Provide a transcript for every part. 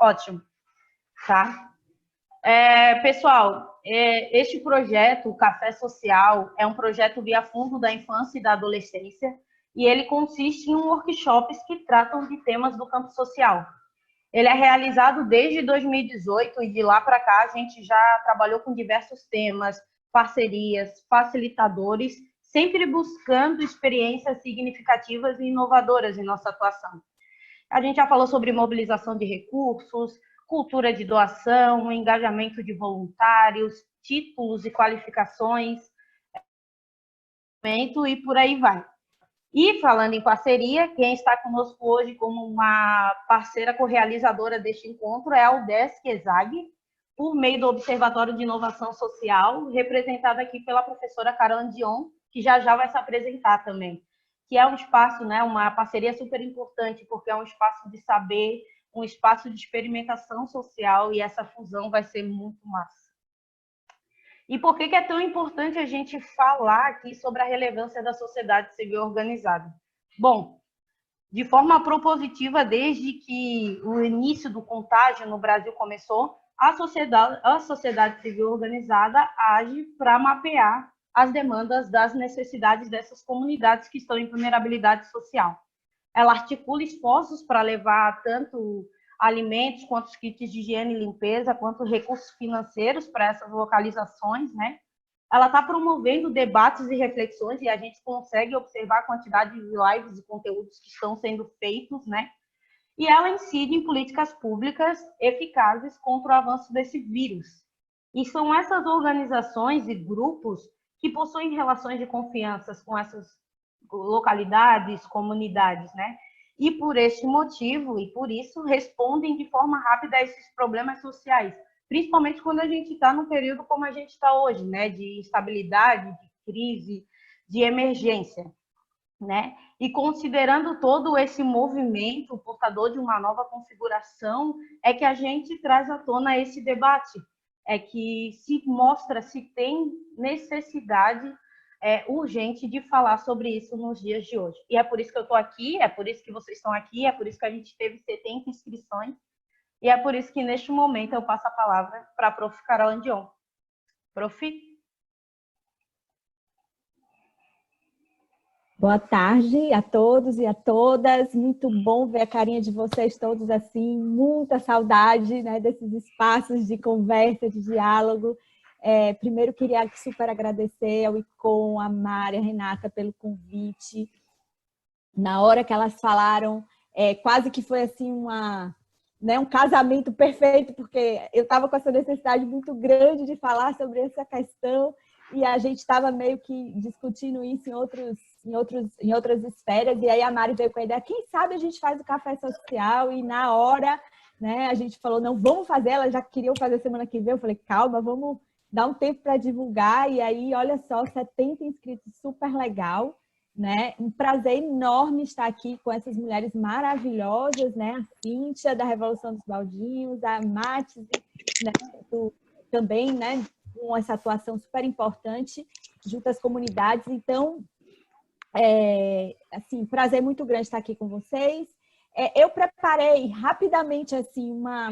Ótimo, tá? Pessoal, este projeto, o Café Social, é um projeto via Fundo da Infância e da Adolescência, e ele consiste em workshops que tratam de temas do campo social. Ele é realizado desde 2018 e de lá para cá a gente já trabalhou com diversos temas, parcerias, facilitadores, sempre buscando experiências significativas e inovadoras em nossa atuação. A gente já falou sobre mobilização de recursos, cultura de doação, engajamento de voluntários, títulos e qualificações, e por aí vai. E falando em parceria, quem está conosco hoje como uma parceira correalizadora deste encontro é a UDESC ESAG, por meio do Observatório de Inovação Social, representada aqui pela professora Carol Dion, que já vai se apresentar também, que é um espaço, né, uma parceria super importante, porque é um espaço de saber, um espaço de experimentação social, e essa fusão vai ser muito massa. E por que é tão importante a gente falar aqui sobre a relevância da sociedade civil organizada? Bom, de forma propositiva, desde que o início do contágio no Brasil começou, a sociedade civil organizada age para mapear as demandas das necessidades dessas comunidades que estão em vulnerabilidade social. Ela articula esforços para levar tanto alimentos, quanto os kits de higiene e limpeza, quanto recursos financeiros para essas localizações, né? Ela está promovendo debates e reflexões, e a gente consegue observar a quantidade de lives e conteúdos que estão sendo feitos, né? E ela incide em políticas públicas eficazes contra o avanço desse vírus. E são essas organizações e grupos que possuem relações de confiança com essas localidades, comunidades, né? E por este motivo, e por isso, respondem de forma rápida a esses problemas sociais, principalmente quando a gente está num período como a gente está hoje, né? De instabilidade, de crise, de emergência, né? E considerando todo esse movimento portador de uma nova configuração, é que a gente traz à tona esse debate, é que se mostra se tem necessidade urgente de falar sobre isso nos dias de hoje. E é por isso que eu estou aqui, é por isso que vocês estão aqui, é por isso que a gente teve 70 inscrições, e é por isso que, neste momento, eu passo a palavra para a prof. Carol Andion. Prof. Boa tarde a todos e a todas. Muito bom ver a carinha de vocês todos assim. Muita saudade, né, desses espaços de conversa, de diálogo. Primeiro, queria super agradecer ao ICOM, a Mari, a Renata pelo convite. Na hora que elas falaram, quase que foi assim um casamento perfeito, porque eu estava com essa necessidade muito grande de falar sobre essa questão, e a gente estava meio que discutindo isso em outras esferas, e aí a Mari veio com a ideia, quem sabe a gente faz o café social, e na hora, né, a gente falou, não, vamos fazer, elas já queriam fazer semana que vem, eu falei, calma, vamos dar um tempo para divulgar, e aí, olha só, 70 inscritos, super legal, né? Um prazer enorme estar aqui com essas mulheres maravilhosas, né? A Cíntia, da Revolução dos Baldinhos, a Matis, né? Também, né? Com essa atuação super importante junto às comunidades. Então, assim, prazer muito grande estar aqui com vocês. Eu preparei rapidamente assim uma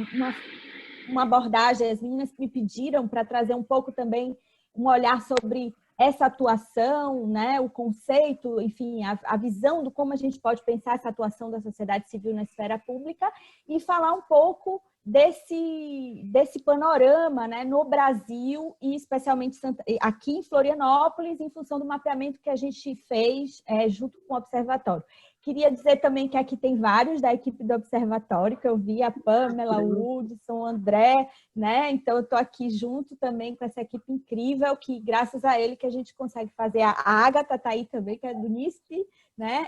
abordagem, as meninas me pediram para trazer um pouco também um olhar sobre essa atuação, né, o conceito, enfim, a visão do como a gente pode pensar essa atuação da sociedade civil na esfera pública e falar um pouco desse panorama, né, no Brasil e especialmente aqui em Florianópolis, em função do mapeamento que a gente fez junto com o Observatório. Queria dizer também que aqui tem vários da equipe do Observatório, que eu vi a Pamela, o Hudson, o André, né? Então, eu estou aqui junto também com essa equipe incrível, que graças a ele que a gente consegue fazer. A Agatha está aí também, que é do NISP, né?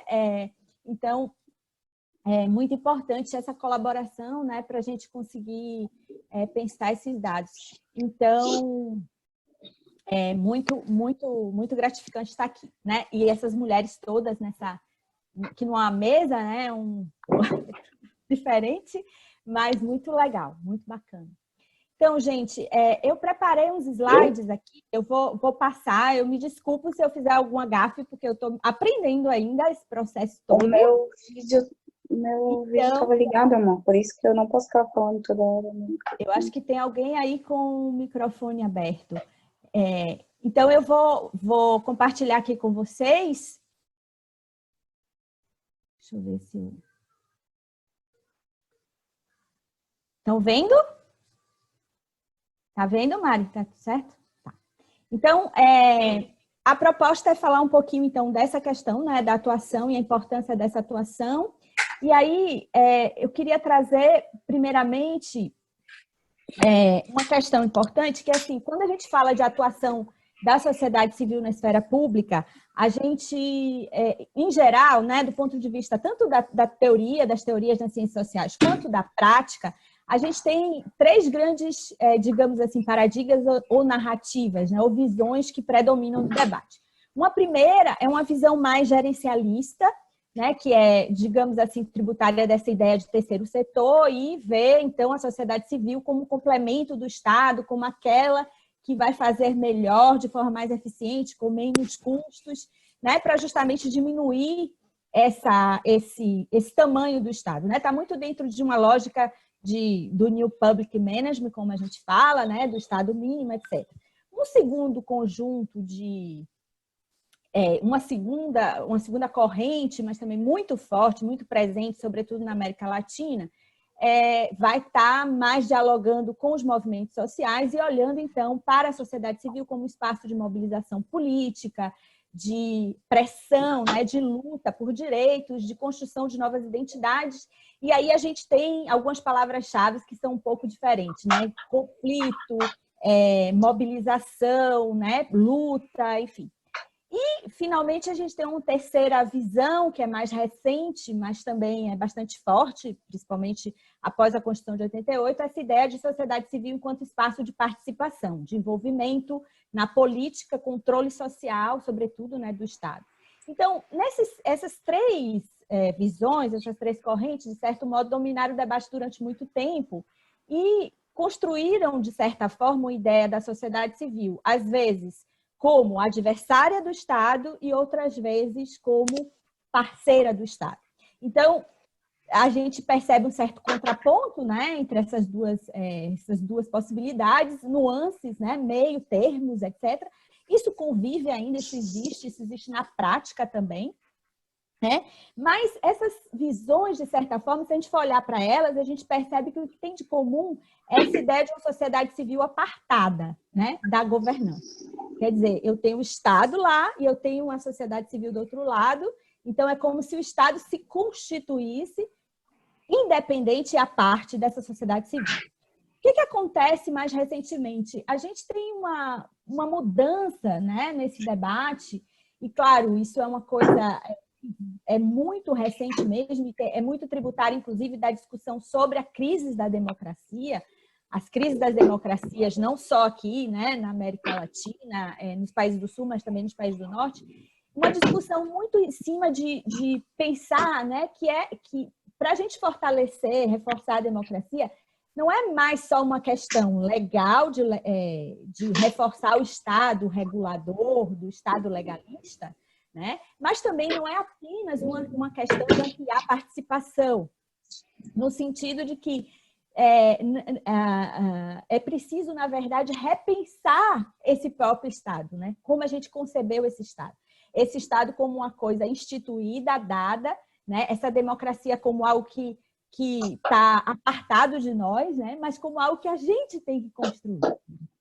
Então, é muito importante essa colaboração, né? Para a gente conseguir pensar esses dados. Então, é muito gratificante estar aqui, né? E essas mulheres todas que numa mesa, né, diferente, mas muito legal, muito bacana. Então, gente, eu preparei uns slides aqui, eu vou passar, eu me desculpo se eu fizer alguma gafe, porque eu estou aprendendo ainda esse processo todo. O meu vídeo Meu vídeo Então, estava ligado, amor, por isso que eu não posso ficar falando toda hora. Né? eu acho que tem alguém aí com o microfone aberto. Então, eu vou compartilhar aqui com vocês. Deixa eu ver se... Estão vendo? Tá vendo, Mari? Tá tudo certo? Tá. Então, a proposta é falar um pouquinho, então, dessa questão, né, da atuação e a importância dessa atuação. E aí, eu queria trazer, primeiramente, uma questão importante, que é assim, quando a gente fala de atuação da sociedade civil na esfera pública, a gente, em geral, né, do ponto de vista tanto da teoria, das teorias das ciências sociais, quanto da prática, a gente tem três grandes, digamos assim, paradigmas ou narrativas, né, ou visões que predominam no debate. Uma primeira é uma visão mais gerencialista, né, que é, digamos assim, tributária dessa ideia de terceiro setor e vê, então, a sociedade civil como um complemento do Estado, como aquela que vai fazer melhor, de forma mais eficiente, com menos custos, né, para justamente diminuir esse tamanho do Estado. Está muito dentro de uma lógica do New Public Management, como a gente fala, né, do Estado mínimo, etc. Um segundo conjunto de... uma segunda corrente, mas também muito forte, muito presente, sobretudo na América Latina, vai estar mais dialogando com os movimentos sociais e olhando, então, para a sociedade civil como espaço de mobilização política, de pressão, né, de luta por direitos, de construção de novas identidades. E aí a gente tem algumas palavras-chave que são um pouco diferentes, né? Conflito, mobilização, né, luta, enfim. E, finalmente, a gente tem uma terceira visão, que é mais recente, mas também é bastante forte, principalmente após a Constituição de 88, essa ideia de sociedade civil enquanto espaço de participação, de envolvimento na política, controle social, sobretudo, né, do Estado. Então, essas três visões, essas três correntes, de certo modo, dominaram o debate durante muito tempo e construíram, de certa forma, uma ideia da sociedade civil, às vezes como adversária do Estado e outras vezes como parceira do Estado. Então, a gente percebe um certo contraponto, né, entre essas duas possibilidades, nuances, né, meio termos, etc. Isso convive ainda, isso existe na prática também. Né? Mas essas visões, de certa forma, se a gente for olhar para elas, a gente percebe que o que tem de comum é essa ideia de uma sociedade civil apartada, né, da governança. Quer dizer, eu tenho o Estado lá e eu tenho uma sociedade civil do outro lado, então é como se o Estado se constituísse independente e à parte dessa sociedade civil. O que acontece mais recentemente? A gente tem uma mudança, né, nesse debate, e claro, isso é uma coisa... é muito recente mesmo, é muito tributário, inclusive, da discussão sobre a crise da democracia, as crises das democracias, não só aqui, né, na América Latina, nos países do Sul, mas também nos países do Norte, uma discussão muito em cima de pensar, né, que para a gente fortalecer, reforçar a democracia, não é mais só uma questão legal de reforçar o Estado regulador, do Estado legalista, né? Mas também não é apenas uma questão de ampliar a participação, no sentido de que é preciso, na verdade, repensar esse próprio Estado, né? Como a gente concebeu esse Estado. Esse Estado como uma coisa instituída, dada, né? Essa democracia como algo que está apartado de nós, né? Mas como algo que a gente tem que construir.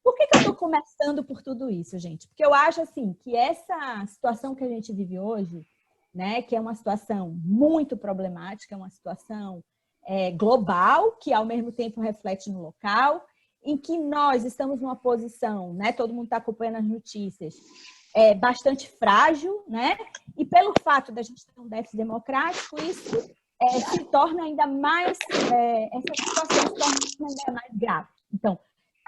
Por que eu estou começando por tudo isso, gente? Porque eu acho assim que essa situação que a gente vive hoje, né, que é uma situação muito problemática, é uma situação global, que ao mesmo tempo reflete no local, em que nós estamos numa posição, né, todo mundo está acompanhando as notícias, bastante frágil, né? E pelo fato da gente ter um déficit democrático, isso se torna ainda mais, essa situação se torna ainda mais grave. Então,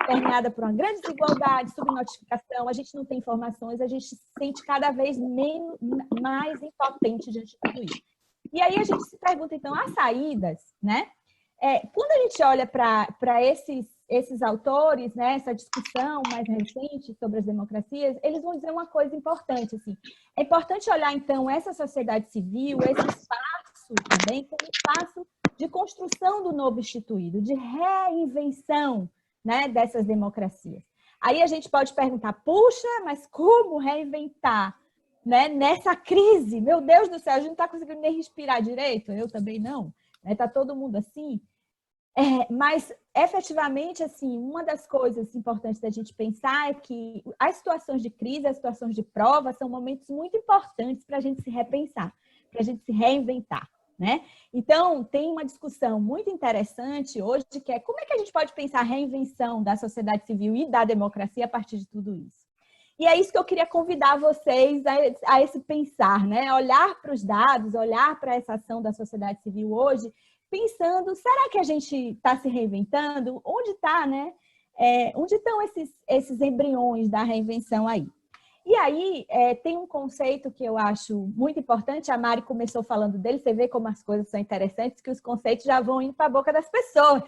permeada por uma grande desigualdade, subnotificação, a gente não tem informações, a gente se sente cada vez mais impotente diante de tudo isso. E aí a gente se pergunta, então, as saídas, né? Quando a gente olha para esses autores, né, essa discussão mais recente sobre as democracias, eles vão dizer uma coisa importante, assim. É importante olhar, então, essa sociedade civil, esse espaço espaço também como espaço de construção do novo instituído, de reinvenção, né, dessas democracias. Aí a gente pode perguntar, puxa, mas como reinventar, né, nessa crise? Meu Deus do céu, a gente não está conseguindo nem respirar direito, eu também não, está todo mundo assim. Mas, efetivamente, assim, uma das coisas importantes da gente pensar é que as situações de crise, as situações de prova, são momentos muito importantes para a gente se repensar, para a gente se reinventar, né? Então, tem uma discussão muito interessante hoje, que é como é que a gente pode pensar a reinvenção da sociedade civil e da democracia a partir de tudo isso. E é isso que eu queria convidar vocês a esse pensar, né? Olhar para os dados, olhar para essa ação da sociedade civil hoje, pensando, será que a gente está se reinventando? Onde está, né? Onde estão esses embriões da reinvenção aí? E aí, tem um conceito que eu acho muito importante, a Mari começou falando dele, você vê como as coisas são interessantes, que os conceitos já vão indo para a boca das pessoas.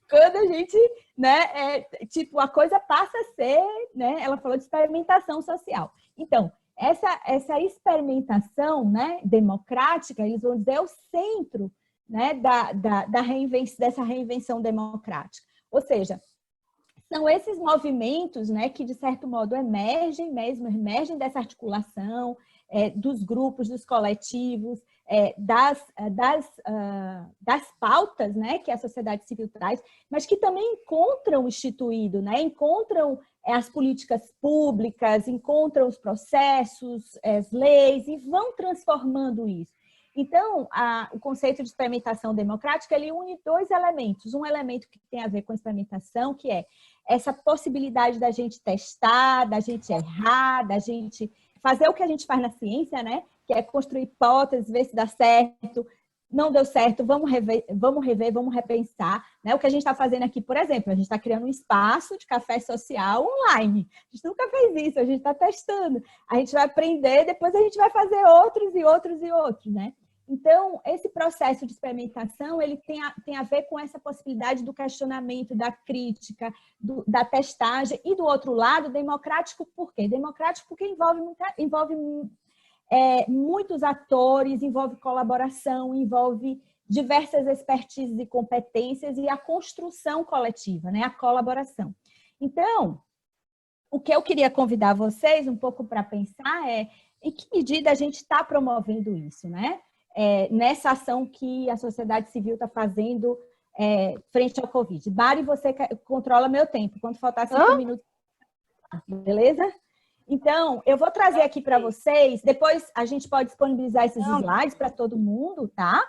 Quando a gente, né, tipo, a coisa passa a ser, né, ela falou de experimentação social. Então, essa experimentação, né, democrática, eles vão dizer, é o centro, né, dessa reinvenção democrática. Ou seja, são esses movimentos, né, que, de certo modo, emergem dessa articulação, dos grupos, dos coletivos, das pautas, né, que a sociedade civil traz, mas que também encontram o instituído, né, encontram as políticas públicas, encontram os processos, as leis, e vão transformando isso. Então, o conceito de experimentação democrática, ele une dois elementos. Um elemento que tem a ver com a experimentação, que é essa possibilidade da gente testar, da gente errar, da gente fazer o que a gente faz na ciência, né? Que é construir hipóteses, ver se dá certo. Não deu certo, vamos rever, vamos repensar. Né? O que a gente está fazendo aqui, por exemplo, a gente está criando um espaço de café social online. A gente nunca fez isso, a gente está testando. A gente vai aprender, depois a gente vai fazer outros e outros e outros, né? Então, esse processo de experimentação, ele tem a ver com essa possibilidade do questionamento, da crítica, da testagem, e do outro lado, democrático por quê? Democrático porque envolve muitos atores, envolve colaboração, envolve diversas expertises e competências e a construção coletiva, né? A colaboração. Então, o que eu queria convidar vocês um pouco para pensar é em que medida a gente está promovendo isso, né? Nessa ação que a sociedade civil está fazendo frente ao Covid. Mari, você controla meu tempo. Quando faltar 5 minutos, beleza? Então, eu vou trazer aqui para vocês, depois a gente pode disponibilizar esses slides para todo mundo, tá?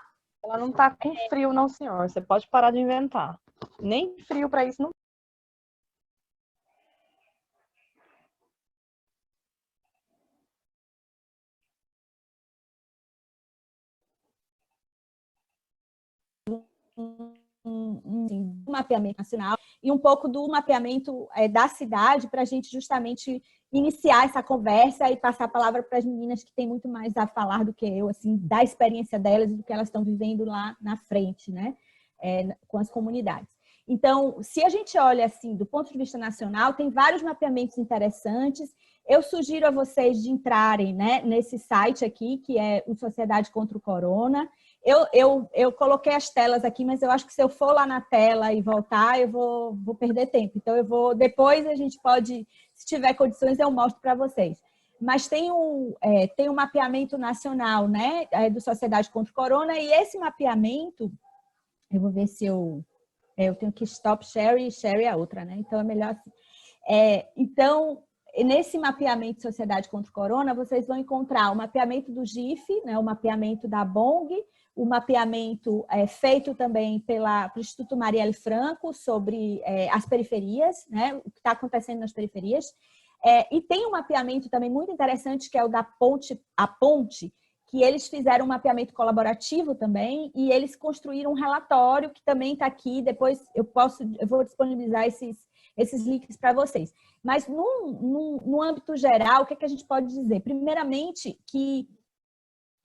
Ela não está com frio, não, senhor. Você pode parar de inventar. Nem frio para isso não. Um mapeamento nacional e um pouco do mapeamento da cidade para a gente justamente iniciar essa conversa e passar a palavra para as meninas que têm muito mais a falar do que eu, assim, da experiência delas e do que elas estão vivendo lá na frente, né, com as comunidades. Então, se a gente olha assim, do ponto de vista nacional, tem vários mapeamentos interessantes. Eu sugiro a vocês de entrarem, né, nesse site aqui, que é o Sociedade contra o Corona. Eu coloquei as telas aqui, mas eu acho que se eu for lá na tela e voltar, eu vou perder tempo. Então, depois a gente pode, se tiver condições, eu mostro para vocês. Mas tem um mapeamento nacional, né, do Sociedade contra o Corona, e esse mapeamento, eu vou ver se eu tenho que stop share e share a outra, né? Então, é melhor assim. Então, nesse mapeamento de Sociedade contra o Corona, vocês vão encontrar o mapeamento do GIF, né, o mapeamento da BONG, o mapeamento feito também pelo Instituto Marielle Franco sobre as periferias, né, o que está acontecendo nas periferias. E tem um mapeamento também muito interessante, que é o da Ponte a Ponte, que eles fizeram um mapeamento colaborativo também, e eles construíram um relatório que também está aqui. Depois eu vou disponibilizar esses links para vocês. Mas no âmbito geral, o que a gente pode dizer? Primeiramente, que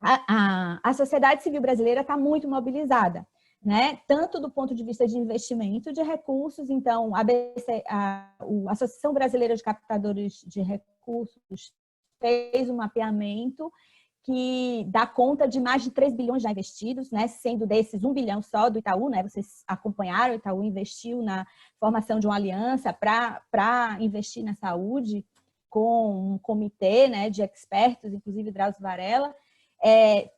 a sociedade civil brasileira está muito mobilizada, né? Tanto do ponto de vista de investimento de recursos. Então, a Associação Brasileira de Captadores de Recursos fez um mapeamento que dá conta de mais de 3 bilhões já investidos, né? Sendo desses 1 bilhão só do Itaú, né? Vocês acompanharam, o Itaú investiu na formação de uma aliança para investir na saúde, com um comitê, né, de expertos, inclusive Drauzio Varela.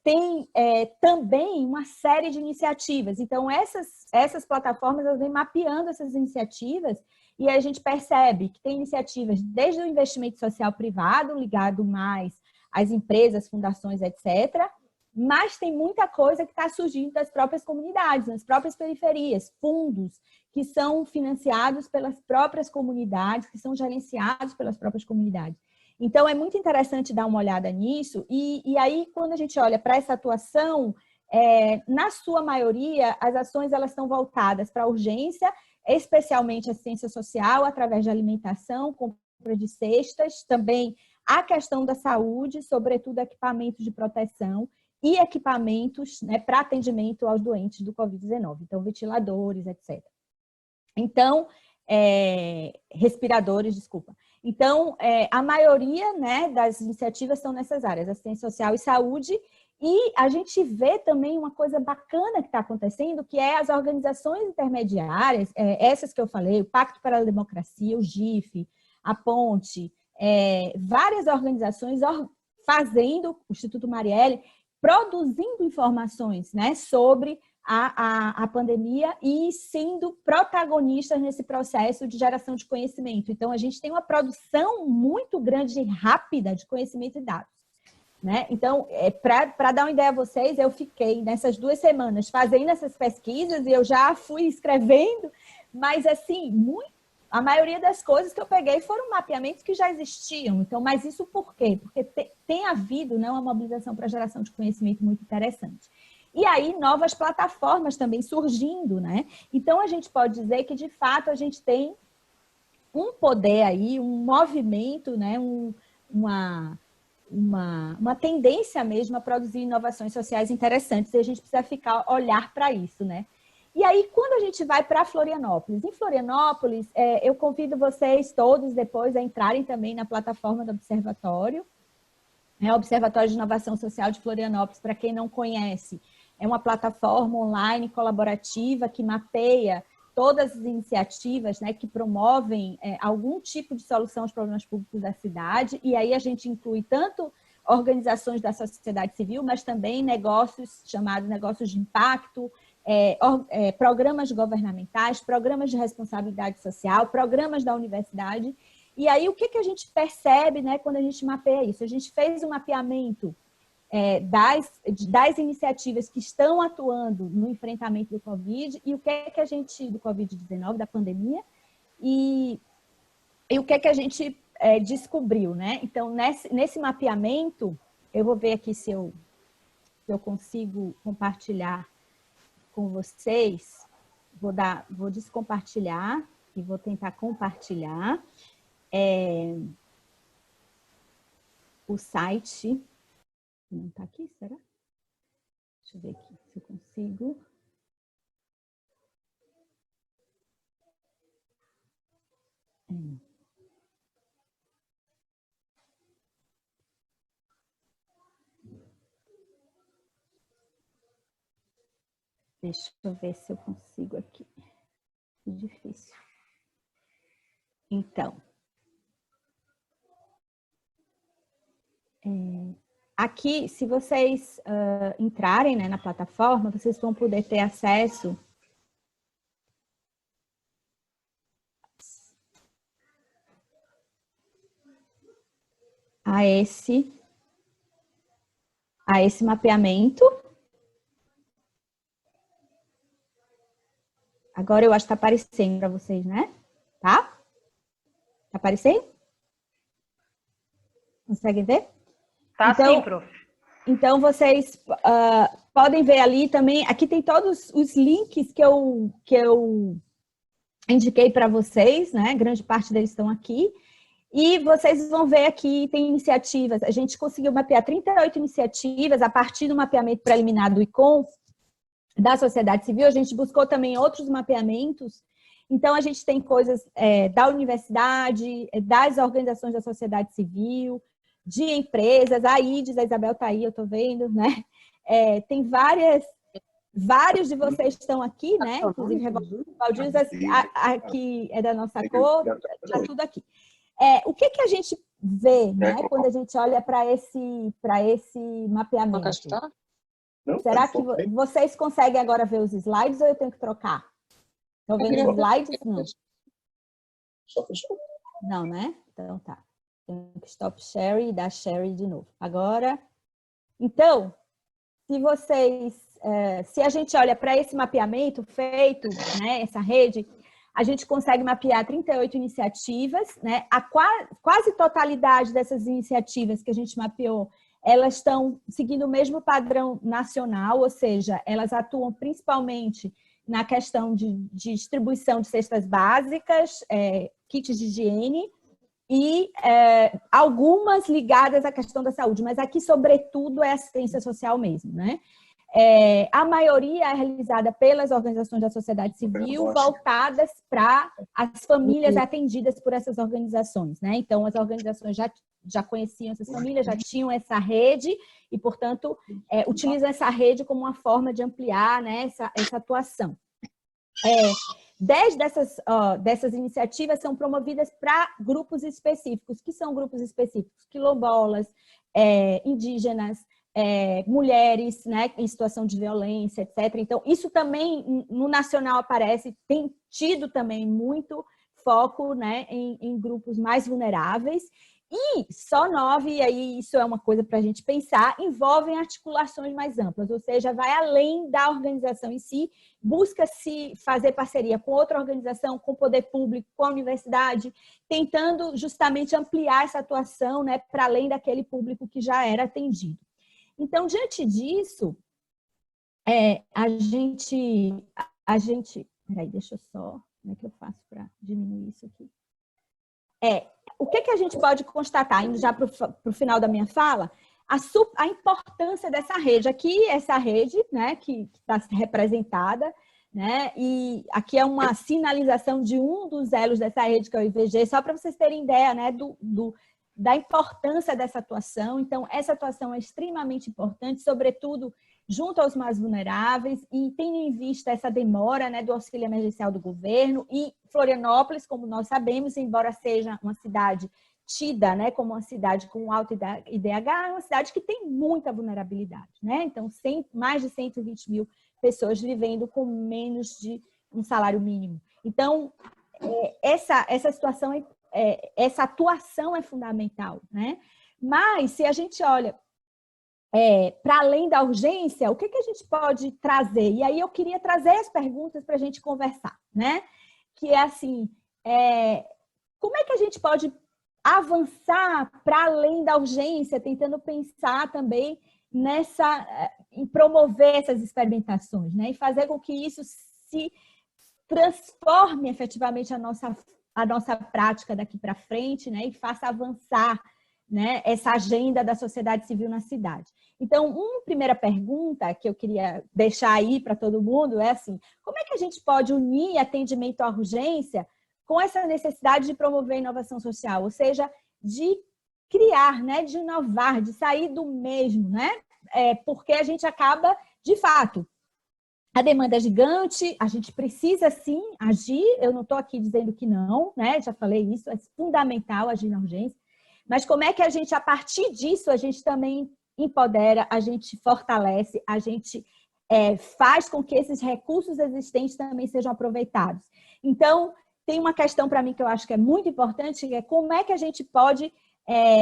Tem também uma série de iniciativas. Então, essas plataformas elas vêm mapeando essas iniciativas e a gente percebe que tem iniciativas desde o investimento social privado, ligado mais às empresas, fundações, etc., mas tem muita coisa que está surgindo das próprias comunidades, nas próprias periferias, fundos que são financiados pelas próprias comunidades, que são gerenciados pelas próprias comunidades. Então, é muito interessante dar uma olhada nisso. E aí, quando a gente olha para essa atuação, na sua maioria, as ações elas estão voltadas para a urgência, especialmente assistência social, através de alimentação, compra de cestas, também a questão da saúde, sobretudo equipamentos de proteção e equipamentos, né, para atendimento aos doentes do Covid-19, então ventiladores, etc. Então, respiradores, desculpa. Então, a maioria, né, das iniciativas estão nessas áreas, assistência social e saúde, e a gente vê também uma coisa bacana que está acontecendo, que é as organizações intermediárias, essas que eu falei, o Pacto para a Democracia, o GIF, a Ponte, várias organizações fazendo, o Instituto Marielle, produzindo informações, né, sobre a pandemia e sendo protagonistas nesse processo de geração de conhecimento. Então, a gente tem uma produção muito grande e rápida de conhecimento e dados, né? Então, para dar uma ideia a vocês, eu fiquei nessas 2 semanas fazendo essas pesquisas e eu já fui escrevendo, mas assim, a maioria das coisas que eu peguei foram mapeamentos que já existiam. Então, mas isso por quê? Porque tem havido, né, uma mobilização para geração de conhecimento muito interessante. E aí, novas plataformas também surgindo, né? Então, a gente pode dizer que, de fato, a gente tem um poder aí, um movimento, né? Uma tendência mesmo a produzir inovações sociais interessantes. E a gente precisa olhar para isso, né? E aí, quando a gente vai para Florianópolis, em Florianópolis, eu convido vocês todos depois a entrarem também na plataforma do Observatório, o Observatório de Inovação Social de Florianópolis, para quem não conhece, é uma plataforma online colaborativa que mapeia todas as iniciativas, né, que promovem algum tipo de solução aos problemas públicos da cidade, e aí a gente inclui tanto organizações da sociedade civil, mas também negócios chamados negócios de impacto, programas governamentais, programas de responsabilidade social, programas da universidade. E aí, o que a gente percebe, né, quando a gente mapeia isso? A gente fez um mapeamento das iniciativas que estão atuando no enfrentamento do Covid e o que a gente, do Covid-19, da pandemia, e o que a gente descobriu, né? Então, nesse mapeamento, eu vou ver aqui se eu consigo compartilhar com vocês, vou descompartilhar e vou tentar compartilhar o site. Não está aqui, será? Deixa eu ver aqui se eu consigo. Deixa eu ver se eu consigo aqui. Que difícil. Então, aqui, se vocês entrarem, né, na plataforma, vocês vão poder ter acesso a esse mapeamento. Agora eu acho que está aparecendo para vocês, né? Tá? Tá aparecendo? Conseguem ver? Tá, então, sim, prof. Então, vocês podem ver ali também, aqui tem todos os links que eu indiquei para vocês, né? Grande parte deles estão aqui. E vocês vão ver aqui, tem iniciativas. A gente conseguiu mapear 38 iniciativas a partir do mapeamento preliminar do ICOM, da sociedade civil. A gente buscou também outros mapeamentos. Então, a gente tem coisas da universidade, das organizações da sociedade civil, de empresas, a IDES, a Isabel está aí, eu estou vendo, né? Tem vários de vocês estão aqui, né? Inclusive, Revolução Valdias, aqui é da nossa cor, está tudo aqui. O que a gente vê, né, quando a gente olha para esse mapeamento? Será que vocês conseguem agora ver os slides ou eu tenho que trocar? Estão vendo os slides? Não. Não, né? Então tá. Tenho que stop share e dar share de novo. Agora, então, se a gente olha para esse mapeamento feito, né, essa rede, a gente consegue mapear 38 iniciativas, né? A quase totalidade dessas iniciativas que a gente mapeou, elas estão seguindo o mesmo padrão nacional, ou seja, elas atuam principalmente na questão de distribuição de cestas básicas, kits de higiene, e algumas ligadas à questão da saúde, mas aqui, sobretudo, é assistência social mesmo, né? A maioria é realizada pelas organizações da sociedade civil voltadas para as famílias atendidas por essas organizações, né? Então, as organizações já conheciam essas famílias, já tinham essa rede e, portanto, utilizam essa rede como uma forma de ampliar, né, essa atuação. 10 dessas iniciativas são promovidas para grupos específicos. Que são grupos específicos? Quilombolas, indígenas, mulheres, né, em situação de violência, etc. Então, isso também no nacional aparece, tem tido também muito foco, né, em grupos mais vulneráveis. E só 9, e aí isso é uma coisa para a gente pensar, envolvem articulações mais amplas, ou seja, vai além da organização em si, busca-se fazer parceria com outra organização, com o poder público, com a universidade, tentando justamente ampliar essa atuação, né, para além daquele público que já era atendido. Então, diante disso, a gente... Peraí, deixa eu só... Como é que eu faço para diminuir isso aqui? O que a gente pode constatar, indo já para o final da minha fala, a importância dessa rede. Aqui, essa rede, né, que está representada, né, e aqui é uma sinalização de um dos elos dessa rede, que é o IVG, só para vocês terem ideia, né, da importância dessa atuação. Então, essa atuação é extremamente importante, sobretudo junto aos mais vulneráveis, e tendo em vista essa demora, né, do auxílio emergencial do governo. E Florianópolis, como nós sabemos, embora seja uma cidade tida, né, como uma cidade com alto IDH, é uma cidade que tem muita vulnerabilidade, né? Então, mais de 120 mil pessoas vivendo com menos de um salário mínimo. Então, essa situação, essa atuação é fundamental, né? Mas, se a gente olha para além da urgência, o que a gente pode trazer? E aí eu queria trazer as perguntas para a gente conversar, né? Que é assim, como é que a gente pode avançar para além da urgência, tentando pensar também em promover essas experimentações, né? E fazer com que isso se transforme efetivamente a nossa prática daqui para frente, né? E faça avançar, né, essa agenda da sociedade civil na cidade. Então, uma primeira pergunta que eu queria deixar aí para todo mundo é assim: como é que a gente pode unir atendimento à urgência com essa necessidade de promover inovação social? Ou seja, de criar, né, de inovar, de sair do mesmo, né? Porque a gente acaba, de fato, a demanda é gigante, a gente precisa sim agir, eu não estou aqui dizendo que não, né? Já falei isso, é fundamental agir na urgência. Mas como é que a gente, a partir disso, a gente também empodera, a gente fortalece, a gente faz com que esses recursos existentes também sejam aproveitados? Então, tem uma questão para mim que eu acho que é muito importante, que é como é que a gente pode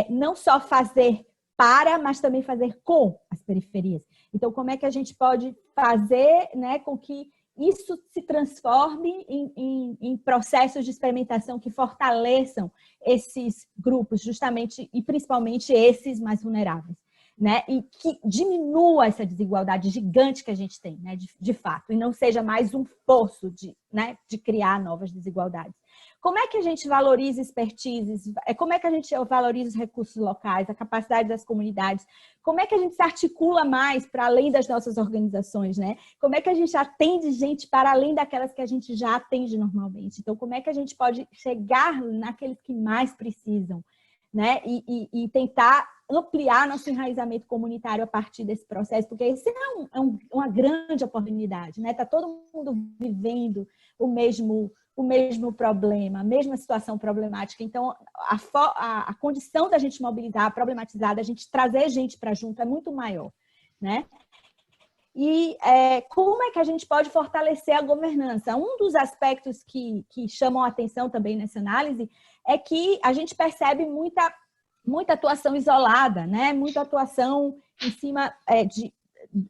não só fazer para, mas também fazer com as periferias. Então, como é que a gente pode fazer, né, com que isso se transforme em processos de experimentação que fortaleçam esses grupos, justamente e principalmente esses mais vulneráveis, né? E que diminua essa desigualdade gigante que a gente tem, né, de fato, e não seja mais um poço de criar novas desigualdades. Como é que a gente valoriza expertises? Como é que a gente valoriza os recursos locais, a capacidade das comunidades? Como é que a gente se articula mais para além das nossas organizações, né? Como é que a gente atende gente para além daquelas que a gente já atende normalmente? Então, como é que a gente pode chegar naqueles que mais precisam, né? E tentar ampliar nosso enraizamento comunitário a partir desse processo, porque isso uma grande oportunidade, né? Está todo mundo vivendo o mesmo problema, a mesma situação problemática. Então, a condição da gente mobilizar, problematizar, da gente trazer gente para junto é muito maior, né? E como é que a gente pode fortalecer a governança? Um dos aspectos que chamam a atenção também nessa análise é que a gente percebe muita atuação isolada, né? Muita atuação em cima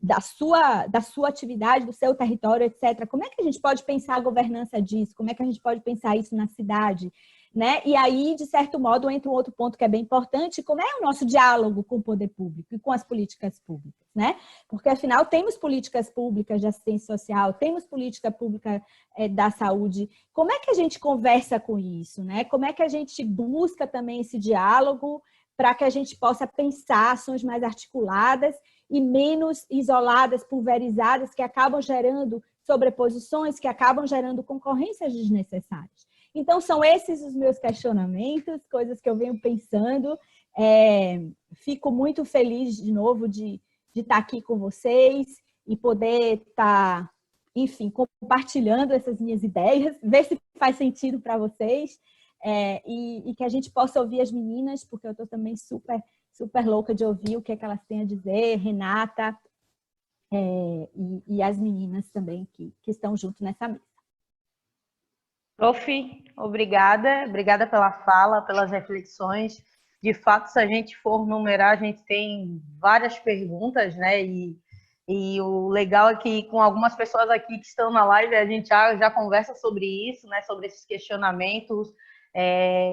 da sua atividade, do seu território, etc. Como é que a gente pode pensar a governança disso? Como é que a gente pode pensar isso na cidade? Né? E aí, de certo modo, entra um outro ponto que é bem importante, como é o nosso diálogo com o poder público e com as políticas públicas, né? Porque, afinal, temos políticas públicas de assistência social, temos política pública da saúde. Como é que a gente conversa com isso, né? Como é que a gente busca também esse diálogo para que a gente possa pensar ações mais articuladas e menos isoladas, pulverizadas, que acabam gerando sobreposições, que acabam gerando concorrências desnecessárias. Então, são esses os meus questionamentos, coisas que eu venho pensando. Fico muito feliz, de novo, de estar aqui com vocês e poder estar, enfim, compartilhando essas minhas ideias, ver se faz sentido para vocês, e que a gente possa ouvir as meninas, porque eu estou também super, super louca de ouvir o que é que elas têm a dizer, Renata, e as meninas também que estão junto nessa mesa. Prof, obrigada pela fala, pelas reflexões. De fato, se a gente for numerar, a gente tem várias perguntas, né? E o legal é que com algumas pessoas aqui que estão na live, a gente já conversa sobre isso, né? Sobre esses questionamentos.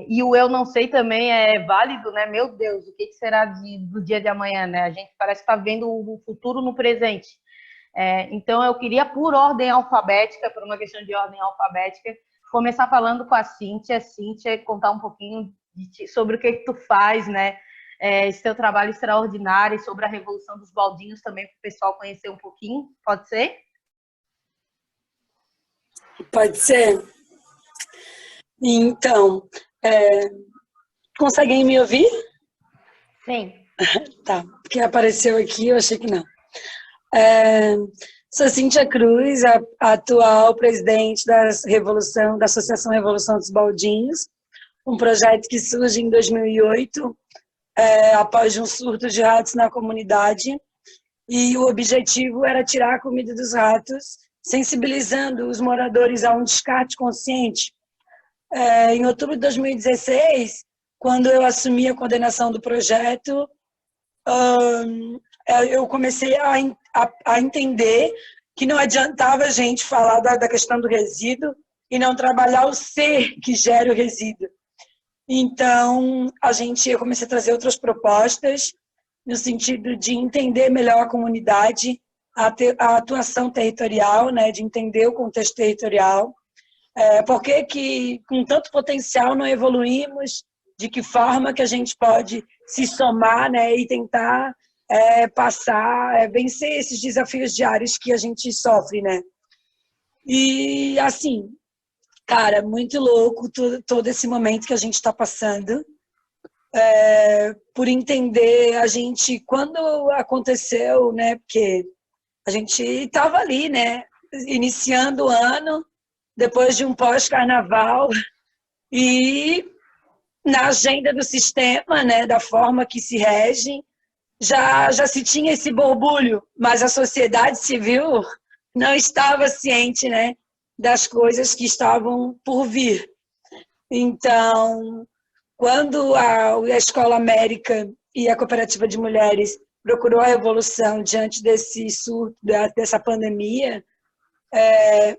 E o eu não sei também é válido, né? Meu Deus, o que será do dia de amanhã, né? A gente parece que está vendo o futuro no presente. Então, eu queria, por ordem alfabética, por uma questão de ordem alfabética, começar falando com a Cíntia. Cíntia, contar um pouquinho sobre o que tu faz, né? Esse teu trabalho extraordinário, e sobre a Revolução dos Baldinhos também, para o pessoal conhecer um pouquinho. Pode ser? Pode ser. Então, conseguem me ouvir? Sim. Tá, porque apareceu aqui, eu achei que não. Sou Cíntia Cruz, a atual presidente da Associação Revolução dos Baldinhos, um projeto que surge em 2008, após um surto de ratos na comunidade, e o objetivo era tirar a comida dos ratos, sensibilizando os moradores a um descarte consciente. Em outubro de 2016, quando eu assumi a coordenação do projeto, eu comecei a entender que não adiantava a gente falar da questão do resíduo e não trabalhar o ser que gera o resíduo. Então, eu comecei a trazer outras propostas no sentido de entender melhor a comunidade, a atuação territorial, né, de entender o contexto territorial. Por que com tanto potencial não evoluímos? De que forma que a gente pode se somar, né, e tentar vencer esses desafios diários que a gente sofre, né? E, assim, cara, muito louco todo esse momento que a gente está passando. Por entender, quando aconteceu, né, porque a gente estava ali, né, iniciando o ano, depois de um pós-carnaval, e na agenda do sistema, né, da forma que se rege, já se tinha esse borbulho, mas a sociedade civil não estava ciente, né, das coisas que estavam por vir. Então, quando a Escola América e a Cooperativa de Mulheres procurou a revolução diante desse surto, dessa pandemia,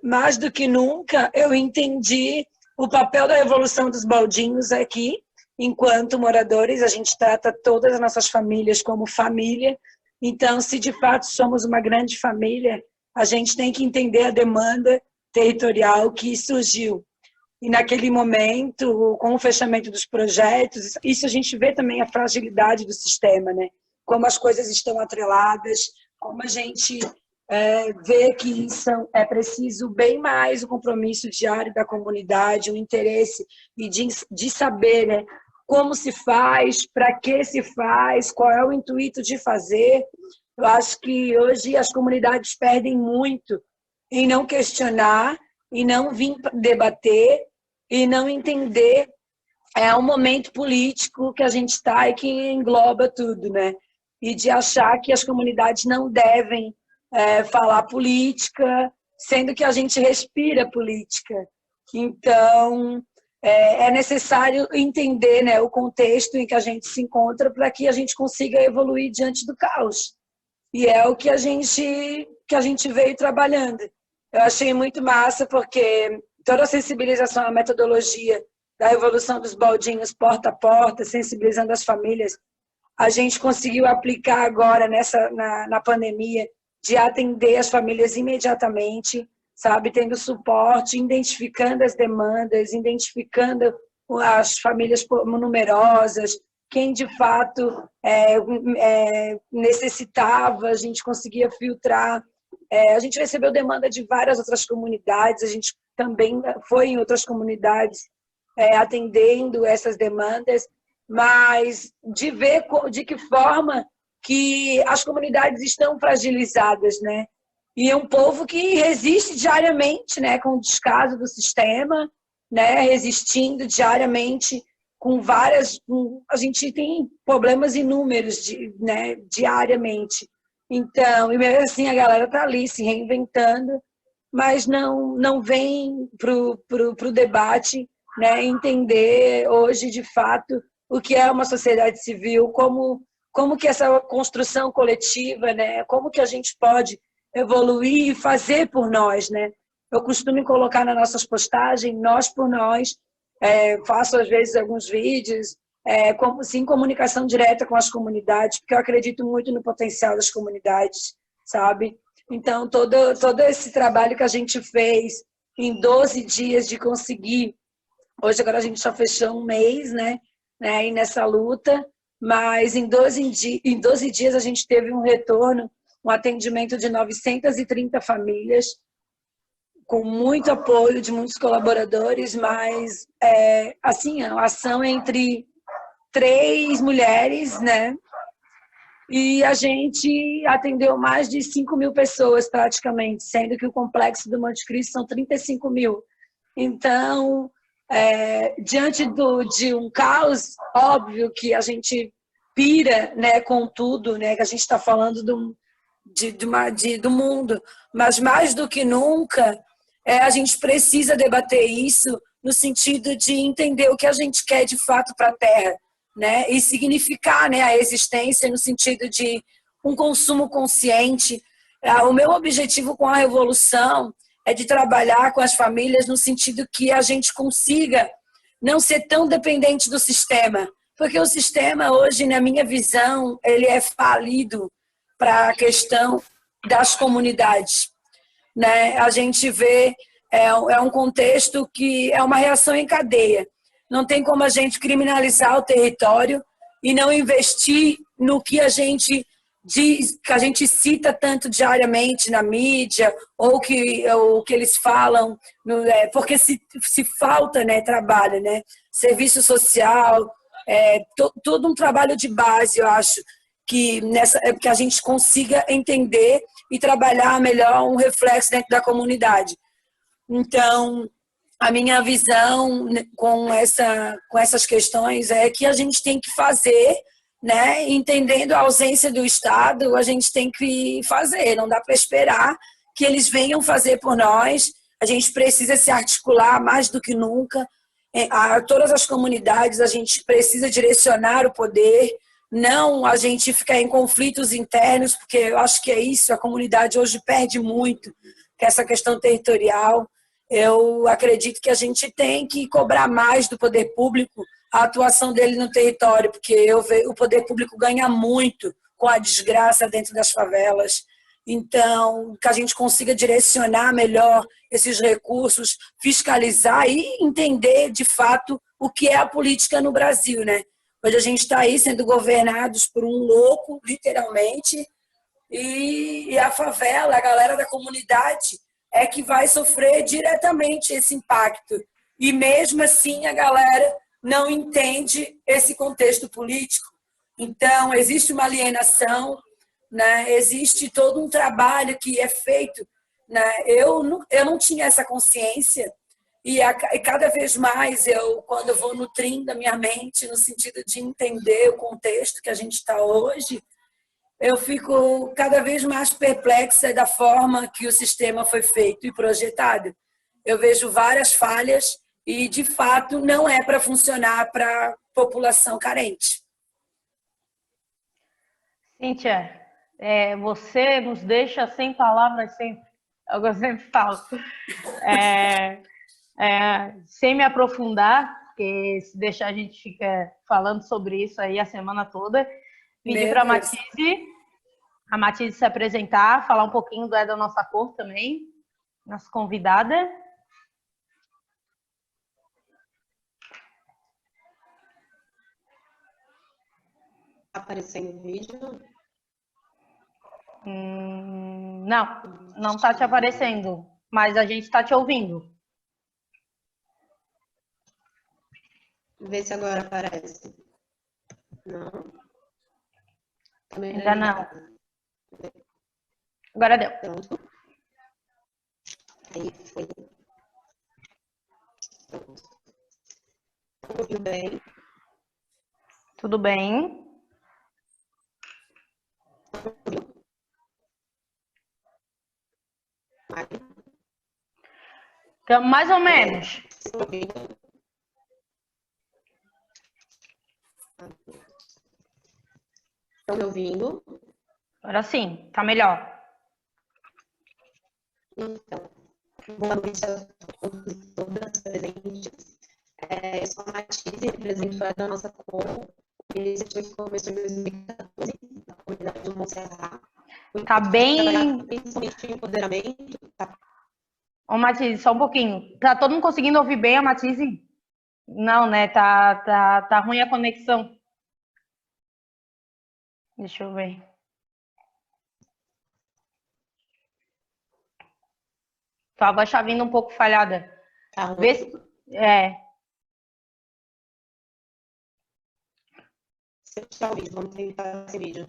mais do que nunca eu entendi o papel da Revolução dos Baldinhos aqui. Enquanto moradores, a gente trata todas as nossas famílias como família. Então, se de fato somos uma grande família, a gente tem que entender a demanda territorial que surgiu. E naquele momento, com o fechamento dos projetos, isso a gente vê também a fragilidade do sistema, né? Como as coisas estão atreladas, como a gente vê que é preciso bem mais o compromisso diário da comunidade, o interesse e de saber, né, como se faz, para que se faz, qual é o intuito de fazer. Eu acho que hoje as comunidades perdem muito em não questionar, em não vir debater, e não entender um momento político que a gente está e que engloba tudo, né? E de achar que as comunidades não devem falar política, sendo que a gente respira política. Então, é necessário entender, né, o contexto em que a gente se encontra para que a gente consiga evoluir diante do caos. E é o que a gente veio trabalhando. Eu achei muito massa porque toda a sensibilização à metodologia da Revolução dos Baldinhos porta a porta, sensibilizando as famílias, a gente conseguiu aplicar agora na pandemia, de atender as famílias imediatamente, sabe, tendo suporte, identificando as demandas, identificando as famílias numerosas, quem de fato necessitava, a gente conseguia filtrar. A gente recebeu demanda de várias outras comunidades, a gente também foi em outras comunidades atendendo essas demandas, mas de ver de que forma que as comunidades estão fragilizadas, né? E é um povo que resiste diariamente, né, com o descaso do sistema, né, resistindo diariamente com várias... a gente tem problemas inúmeros né, diariamente. Então, e mesmo assim a galera está ali se reinventando, mas não vem para o debate, né, entender hoje, de fato, o que é uma sociedade civil, como que essa construção coletiva, né, como que a gente pode evoluir e fazer por nós, né? Eu costumo colocar nas nossas postagens, nós por nós, faço às vezes alguns vídeos, em comunicação direta com as comunidades, porque eu acredito muito no potencial das comunidades, sabe? Então, todo esse trabalho que a gente fez em 12 dias de conseguir, hoje agora a gente só fechou um mês, né? E nessa luta, mas em 12 dias a gente teve um retorno, um atendimento de 930 famílias, com muito apoio de muitos colaboradores, mas assim, a ação entre 3 mulheres, né? E a gente atendeu mais de 5.000 pessoas praticamente, sendo que o complexo do Monte Cristo são 35 mil. Então, diante de um caos, óbvio que a gente pira, né, com tudo, né, que a gente está falando do mundo, mas mais do que nunca, a gente precisa debater isso no sentido de entender o que a gente quer de fato para a Terra, né, e significar, né, a existência no sentido de um consumo consciente. O meu objetivo com a Revolução é de trabalhar com as famílias no sentido que a gente consiga não ser tão dependente do sistema, porque o sistema hoje, na minha visão, ele é falido para a questão das comunidades, né? A gente vê, um contexto que é uma reação em cadeia. Não tem como a gente criminalizar o território e não investir no que a gente diz, que a gente cita tanto diariamente na mídia, ou que eles falam, porque se falta, né, trabalho, né? Serviço social, todo um trabalho de base, eu acho, que a gente consiga entender e trabalhar melhor um reflexo dentro da comunidade. Então, a minha visão com essas questões é que a gente tem que fazer, né? Entendendo a ausência do Estado, a gente tem que fazer, não dá para esperar que eles venham fazer por nós, a gente precisa se articular mais do que nunca, a todas as comunidades a gente precisa direcionar o poder, não a gente ficar em conflitos internos, porque eu acho que é isso, a comunidade hoje perde muito, que é essa questão territorial. Eu acredito que a gente tem que cobrar mais do poder público a atuação dele no território, porque o poder público ganha muito com a desgraça dentro das favelas. Então, que a gente consiga direcionar melhor esses recursos, fiscalizar e entender, de fato, o que é a política no Brasil, né? Hoje a gente está aí sendo governados por um louco, literalmente, e a favela, a galera da comunidade, que vai sofrer diretamente esse impacto. E mesmo assim a galera não entende esse contexto político. Então, existe uma alienação, né? Existe todo um trabalho que é feito, né? Eu não tinha essa consciência e cada vez mais, quando eu vou nutrindo a minha mente no sentido de entender o contexto que a gente está hoje, eu fico cada vez mais perplexa da forma que o sistema foi feito e projetado. Eu vejo várias falhas e, de fato, não é para funcionar para a população carente. Cíntia, você nos deixa sem palavras sempre. Eu sempre falo. Sem me aprofundar, porque se deixar a gente fica falando sobre isso aí a semana toda. Pedir para a Matilde se apresentar, falar um pouquinho do É da Nossa Cor também, nossa convidada. Aparecendo o vídeo? Não está te aparecendo, mas a gente está te ouvindo. Vê se agora aparece. Não. Ainda não. Agora deu. Pronto. Aí foi. Pronto. Tudo bem? Tudo bem. Então, mais ou menos. Estão me ouvindo? Agora sim, tá melhor. Então, boa noite a todas presentes. Eu sou a Matilde, represento a da Nossa Cor, uma iniciativa que começou em 2014, na comunidade do Montserrat. Tá bem... Principalmente o empoderamento. Ô, Matilde, só um pouquinho. Tá todo mundo conseguindo ouvir bem a Matilde? Não, né? Tá ruim a conexão. Deixa eu ver. Tua voz tá vindo um pouco falhada. Tá ruim. Vê se... Se eu tirar o vídeo, vamos tentar esse vídeo.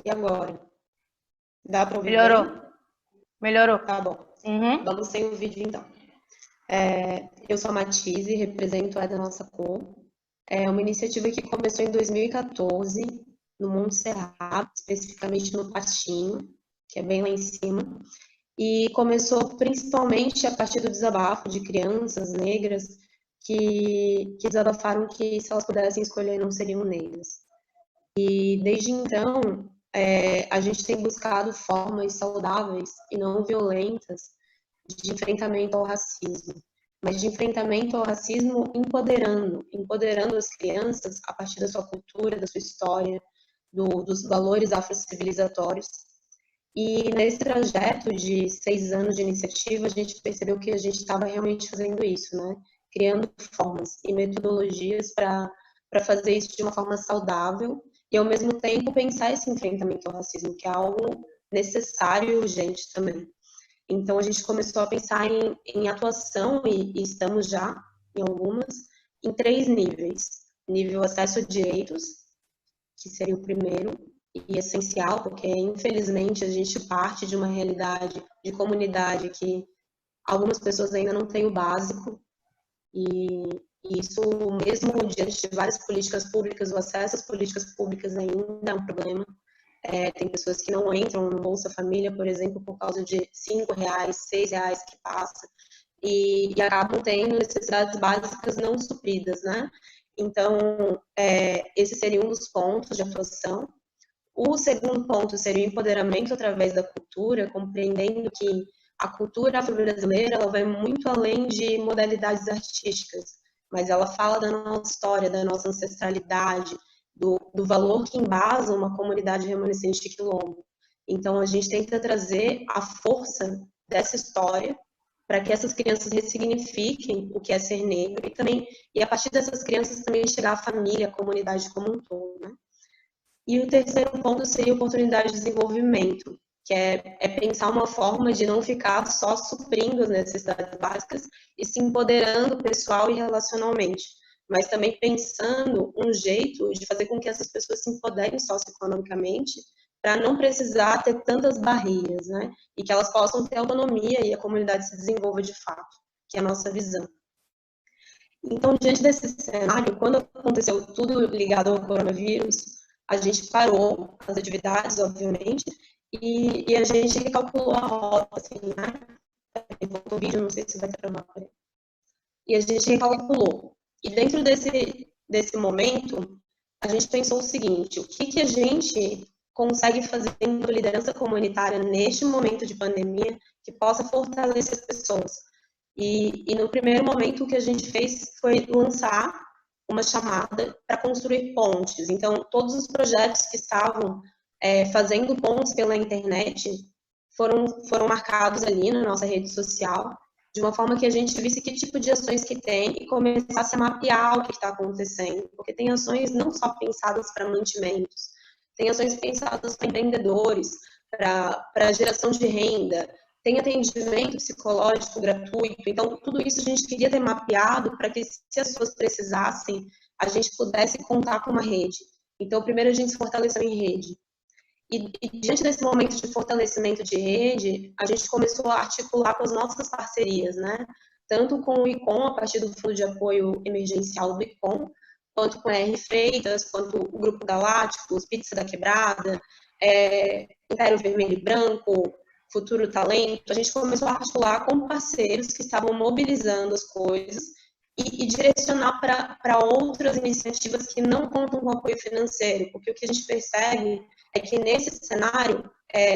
E agora? Dá para ouvir? Melhorou. Tá bom. Uhum. Vamos sem o vídeo, então. Eu sou a Matilde, represento a É da Nossa Cor. É uma iniciativa que começou em 2014, no Montserrat, especificamente no Pastinho, que é bem lá em cima. E começou principalmente a partir do desabafo de crianças negras que desabafaram que, se elas pudessem escolher, não seriam negras. E desde então, a gente tem buscado formas saudáveis e não violentas de enfrentamento ao racismo, mas de enfrentamento ao racismo empoderando as crianças a partir da sua cultura, da sua história, dos valores afrocivilizatórios. E nesse trajeto de 6 anos de iniciativa, a gente percebeu que a gente estava realmente fazendo isso, né? Criando formas e metodologias para fazer isso de uma forma saudável e, ao mesmo tempo, pensar esse enfrentamento ao racismo, que é algo necessário e urgente também. Então, a gente começou a pensar em atuação, e estamos já em algumas, em 3 níveis. Nível acesso a direitos, que seria o primeiro e essencial, porque, infelizmente, a gente parte de uma realidade de comunidade que algumas pessoas ainda não têm o básico, e isso, mesmo diante de várias políticas públicas, o acesso às políticas públicas ainda é um problema. Tem pessoas que não entram no Bolsa Família, por exemplo, por causa de R$5, R$6 que passa, e acabam tendo necessidades básicas não supridas, né? Então, esse seria um dos pontos de atuação. O segundo ponto seria o empoderamento através da cultura, compreendendo que a cultura afro-brasileira ela vai muito além de modalidades artísticas, mas ela fala da nossa história, da nossa ancestralidade, do valor que embasa uma comunidade remanescente de quilombo. Então, a gente tenta trazer a força dessa história para que essas crianças ressignifiquem o que é ser negro e a partir dessas crianças também chegar à família, à comunidade como um todo, né? E o terceiro ponto seria a oportunidade de desenvolvimento, que é pensar uma forma de não ficar só suprindo as necessidades básicas e se empoderando pessoal e relacionalmente. mas também pensando um jeito de fazer com que essas pessoas se empoderem socioeconomicamente para não precisar ter tantas barreiras, né? E que elas possam ter autonomia e a comunidade se desenvolva de fato, que é a nossa visão. Então, diante desse cenário, quando aconteceu tudo ligado ao coronavírus, a gente parou as atividades, obviamente, e a gente recalculou a rota, assim, né? O vídeo, não sei se vai travar. E a gente recalculou. E dentro desse momento, a gente pensou o seguinte: o que a gente consegue fazer dentro da liderança comunitária neste momento de pandemia que possa fortalecer as pessoas? E no primeiro momento, o que a gente fez foi lançar uma chamada para construir pontes. Então, todos os projetos que estavam fazendo pontes pela internet foram marcados ali na nossa rede social, de uma forma que a gente visse que tipo de ações que tem e começasse a mapear o que está acontecendo. Porque tem ações não só pensadas para mantimentos, tem ações pensadas para empreendedores, para geração de renda, tem atendimento psicológico gratuito. Então, tudo isso a gente queria ter mapeado para que, se as pessoas precisassem, a gente pudesse contar com uma rede. Então, primeiro a gente se fortaleceu em rede. E diante desse momento de fortalecimento de rede, a gente começou a articular com as nossas parcerias, né? Tanto com o ICOM, a partir do Fundo de Apoio Emergencial do ICOM, quanto com a R. Freitas, quanto o Grupo Galácticos, Pizza da Quebrada, Império Vermelho e Branco, Futuro Talento. A gente começou a articular com parceiros que estavam mobilizando as coisas e direcionar para outras iniciativas que não contam com apoio financeiro, porque o que a gente percebe é que nesse cenário,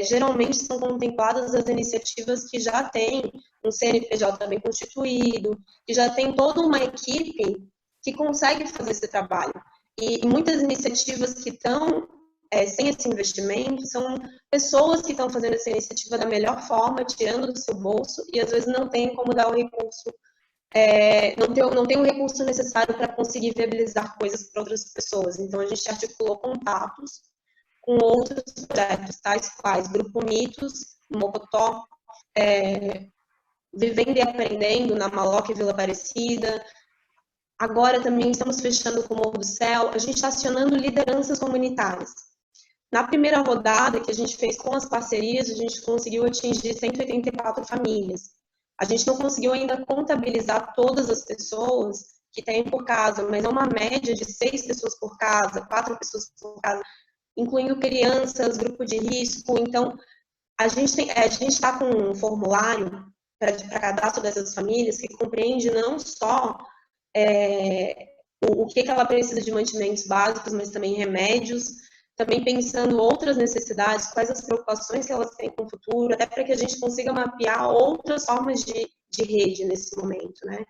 geralmente são contempladas as iniciativas que já têm um CNPJ bem constituído, que já tem toda uma equipe que consegue fazer esse trabalho. E muitas iniciativas que estão sem esse investimento são pessoas que estão fazendo essa iniciativa da melhor forma, tirando do seu bolso, e às vezes não tem como dar o recurso, não tem o recurso necessário para conseguir viabilizar coisas para outras pessoas. Então, a gente articulou contatos com outros projetos, tais quais Grupo Mitos, Mocotó, Vivendo e Aprendendo, na Maloca e Vila Aparecida. Agora também estamos fechando com o Morro do Céu. A gente está acionando lideranças comunitárias. Na primeira rodada que a gente fez com as parcerias, a gente conseguiu atingir 184 famílias. A gente não conseguiu ainda contabilizar todas as pessoas que tem por casa, mas é uma média de 6 pessoas por casa, 4 pessoas por casa, incluindo crianças, grupo de risco. Então, a gente está com um formulário para cadastro dessas famílias que compreende não só o que ela precisa de mantimentos básicos, mas também remédios, também pensando outras necessidades, quais as preocupações que elas têm com o futuro, até para que a gente consiga mapear outras formas de rede nesse momento, né?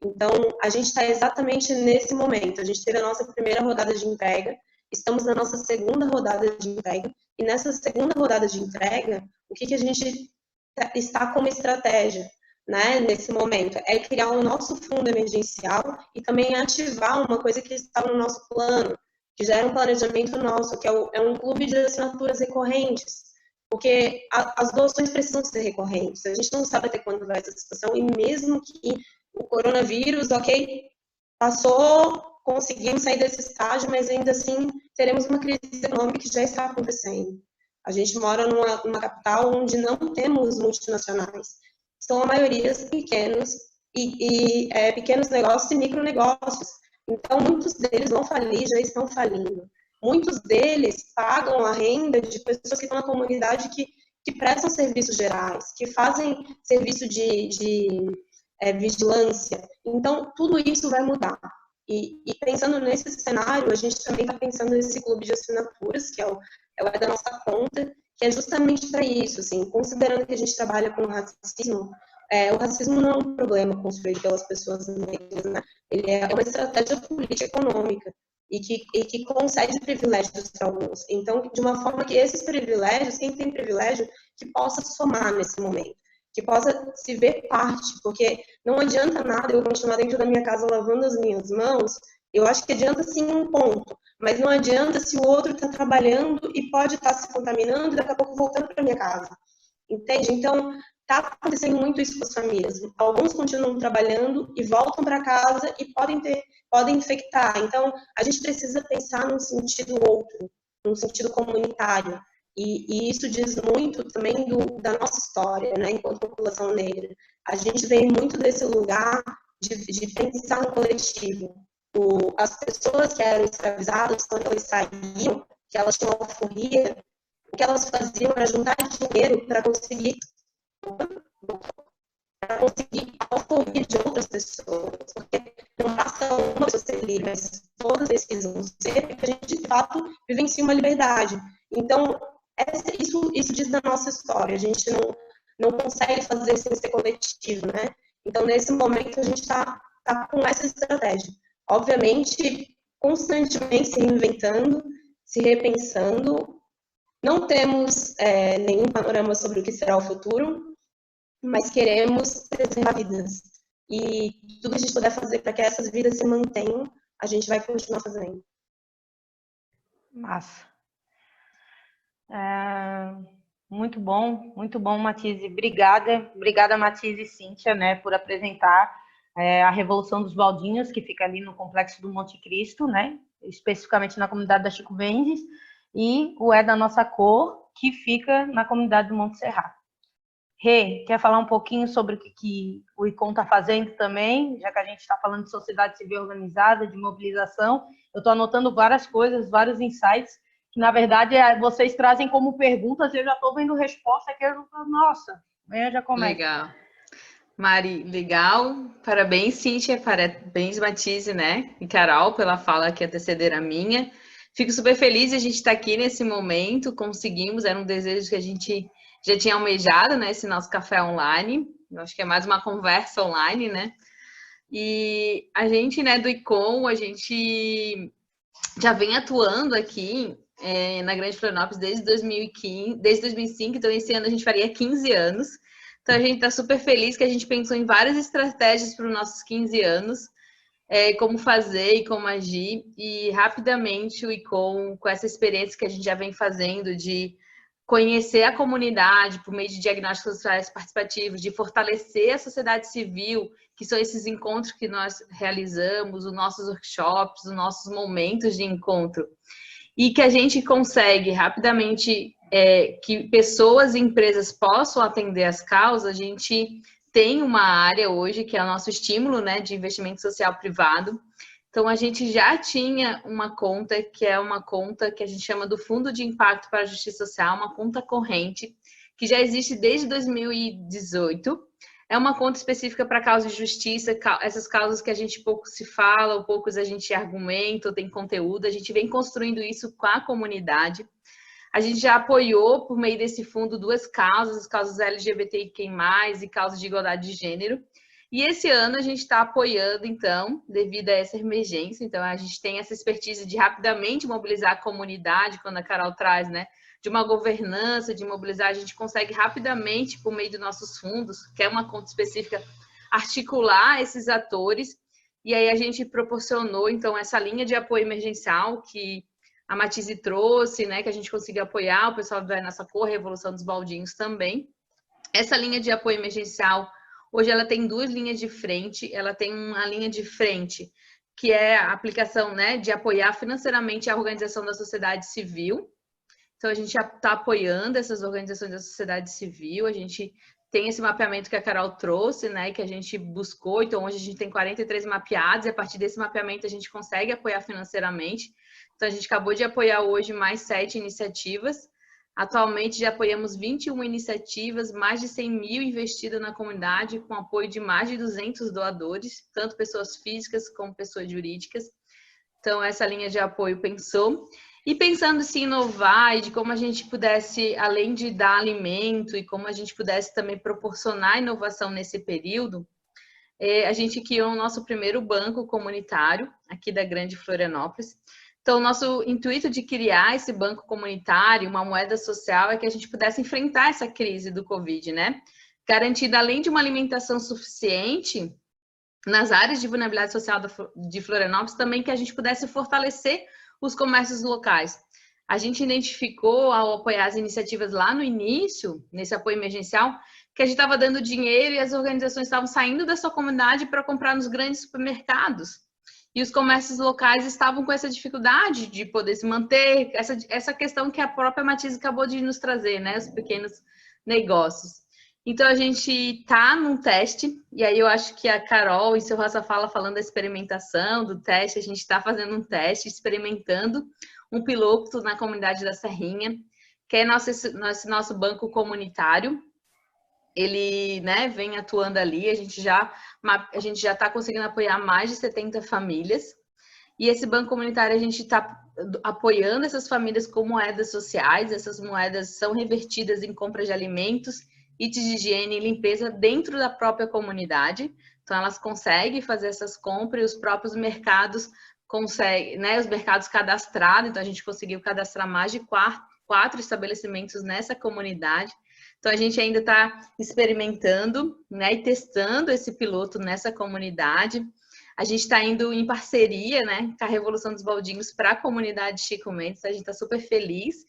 Então, a gente está exatamente nesse momento. A gente teve a nossa primeira rodada de entrega, estamos na nossa segunda rodada de entrega, e nessa segunda rodada de entrega, o que a gente está como estratégia, né, nesse momento? É criar o nosso fundo emergencial e também ativar uma coisa que está no nosso plano, que já era um planejamento nosso, que é um clube de assinaturas recorrentes, porque as doações precisam ser recorrentes. A gente não sabe até quando vai essa situação, e mesmo que o coronavírus, passou, conseguimos sair desse estágio, mas ainda assim teremos uma crise econômica que já está acontecendo. A gente mora numa capital onde não temos multinacionais. São a maioria pequenos, pequenos negócios e micronegócios. Então, muitos deles vão falir, já estão falindo. Muitos deles pagam a renda de pessoas que estão na comunidade que prestam serviços gerais, que fazem serviço de vigilância. Então, tudo isso vai mudar. E pensando nesse cenário, a gente também está pensando nesse clube de assinaturas, que é da nossa conta, que é justamente para isso, assim, considerando que a gente trabalha com racismo. O racismo não é um problema construído pelas pessoas negras, né? Ele é uma estratégia política econômica e que concede privilégios para alguns. Então, de uma forma que esses privilégios, quem tem privilégio, que possa somar nesse momento, que possa se ver parte, porque não adianta nada eu continuar dentro da minha casa lavando as minhas mãos. Eu acho que adianta sim um ponto, mas não adianta se o outro está trabalhando e pode estar se contaminando e daqui a pouco voltando para minha casa. Entende? Então, está acontecendo muito isso com as famílias. Alguns continuam trabalhando e voltam para casa e podem infectar. Então, a gente precisa pensar num sentido outro, num sentido comunitário. E isso diz muito também da nossa história, né, enquanto população negra. A gente vem muito desse lugar de pensar no coletivo. As pessoas que eram escravizadas, quando elas saíam, que elas tinham alforria, o que elas faziam era juntar dinheiro para conseguir a alforria de outras pessoas. Porque não basta uma pessoa ser livre, mas todas precisam ser, porque a gente, de fato, vivencia uma liberdade. Então, isso diz da nossa história. A gente não consegue fazer sem ser coletivo, né? Então, nesse momento, a gente está com essa estratégia. Obviamente, constantemente se reinventando, se repensando. Não temos nenhum panorama sobre o que será o futuro, mas queremos preservar vidas. E tudo que a gente puder fazer para que essas vidas se mantenham, a gente vai continuar fazendo. Massa. Muito bom, Matise. Obrigada, Matise e Cíntia, né, por apresentar a Revolução dos Baldinhos, que fica ali no Complexo do Monte Cristo, né, especificamente na comunidade da Chico Mendes, e o É da Nossa Cor, que fica na comunidade do Monte Serrato. Rê, quer falar um pouquinho sobre o que o ICOM está fazendo também, já que a gente está falando de sociedade civil organizada, de mobilização? Eu estou anotando várias coisas, vários insights, que, na verdade, vocês trazem como perguntas, e eu já estou vendo resposta que eu falo, nossa, amanhã já começa. Legal. Mari, legal. Parabéns, Cíntia, parabéns, Matise, né? E Carol, pela fala que antecederam a minha. Fico super feliz de a gente estar aqui nesse momento, conseguimos, era um desejo que a gente já tinha almejado, né? Esse nosso café online. Eu acho que é mais uma conversa online, né? E a gente, né, do ICOM, a gente já vem atuando aqui na Grande Florianópolis desde 2005, então esse ano a gente faria 15 anos. Então a gente está super feliz que a gente pensou em várias estratégias para os nossos 15 anos, como fazer e como agir, e rapidamente o ICOM, com essa experiência que a gente já vem fazendo de conhecer a comunidade por meio de diagnósticos sociais participativos, de fortalecer a sociedade civil, que são esses encontros que nós realizamos, os nossos workshops, os nossos momentos de encontro, e que a gente consegue rapidamente que pessoas e empresas possam atender as causas. A gente tem uma área hoje que é o nosso estímulo, né, de investimento social privado. Então, a gente já tinha uma conta, que é uma conta que a gente chama do Fundo de Impacto para a Justiça Social, uma conta corrente, que já existe desde 2018. É uma conta específica para causas de justiça, essas causas que a gente pouco se fala, ou poucos a gente argumenta, ou tem conteúdo. A gente vem construindo isso com a comunidade. A gente já apoiou, por meio desse fundo, 2 causas, as causas LGBTIQ+, e causas de igualdade de gênero. E esse ano a gente está apoiando, então, devido a essa emergência. Então, a gente tem essa expertise de rapidamente mobilizar a comunidade, quando a Carol traz, né? De uma governança, de mobilizar, a gente consegue rapidamente, por meio dos nossos fundos, que é uma conta específica, articular esses atores. E aí a gente proporcionou, então, essa linha de apoio emergencial que a Matise trouxe, né? Que a gente conseguiu apoiar o pessoal da Nossa Cor, Revolução dos Baldinhos também. Essa linha de apoio emergencial, hoje ela tem 2 linhas de frente. Ela tem uma linha de frente, que é a aplicação, né, de apoiar financeiramente a organização da sociedade civil. Então, a gente já está apoiando essas organizações da sociedade civil. A gente tem esse mapeamento que a Carol trouxe, né, que a gente buscou. Então, hoje a gente tem 43 mapeados, e a partir desse mapeamento a gente consegue apoiar financeiramente. Então, a gente acabou de apoiar hoje mais 7 iniciativas. Atualmente já apoiamos 21 iniciativas, mais de 100 mil investidas na comunidade, com apoio de mais de 200 doadores, tanto pessoas físicas como pessoas jurídicas. Então, essa linha de apoio pensou. E pensando em se inovar e de como a gente pudesse, além de dar alimento, e como a gente pudesse também proporcionar inovação nesse período, a gente criou o nosso primeiro banco comunitário aqui da Grande Florianópolis. Então, o nosso intuito de criar esse banco comunitário, uma moeda social, é que a gente pudesse enfrentar essa crise do Covid, né? Garantindo, além de uma alimentação suficiente nas áreas de vulnerabilidade social de Florianópolis, também que a gente pudesse fortalecer os comércios locais. a gente identificou, ao apoiar as iniciativas lá no início, nesse apoio emergencial, que a gente estava dando dinheiro e as organizações estavam saindo da sua comunidade para comprar nos grandes supermercados. E os comércios locais estavam com essa dificuldade de poder se manter, essa questão que a própria Matize acabou de nos trazer, né? Os pequenos negócios. Então, a gente está num teste, e aí eu acho que a Carol encerrou essa fala falando da experimentação, do teste, a gente está fazendo um teste, experimentando um piloto na comunidade da Serrinha, que é nosso banco comunitário. Ele, né, vem atuando ali, a gente já está conseguindo apoiar mais de 70 famílias, e esse banco comunitário a gente está apoiando essas famílias com moedas sociais, essas moedas são revertidas em compra de alimentos, itens de higiene e limpeza dentro da própria comunidade, então elas conseguem fazer essas compras e os próprios mercados conseguem, né, os mercados cadastrados, então a gente conseguiu cadastrar mais de 4 estabelecimentos nessa comunidade. Então, a gente ainda está experimentando, né, e testando esse piloto nessa comunidade. A gente está indo em parceria, né, com a Revolução dos Baldinhos para a comunidade Chico Mendes. A gente está super feliz.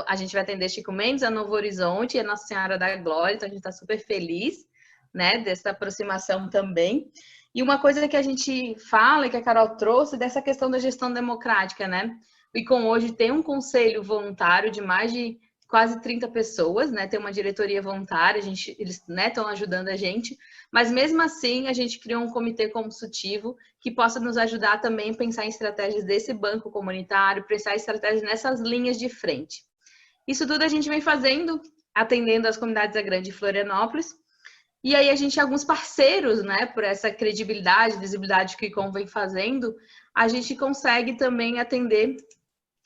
A gente vai atender Chico Mendes, a Novo Horizonte e a Nossa Senhora da Glória. Então, a gente está super feliz, né, dessa aproximação também. E uma coisa que a gente fala, que a Carol trouxe, dessa questão da gestão democrática, né? O ICOM hoje tem um conselho voluntário de mais de quase 30 pessoas, né? Tem uma diretoria voluntária, eles, né, estão ajudando a gente, mas mesmo assim a gente criou um comitê consultivo que possa nos ajudar também a pensar em estratégias desse banco comunitário, pensar em estratégias nessas linhas de frente. Isso tudo a gente vem fazendo, atendendo as comunidades da Grande Florianópolis, e aí a gente, alguns parceiros, né, por essa credibilidade, visibilidade que o ICOM vem fazendo, a gente consegue também atender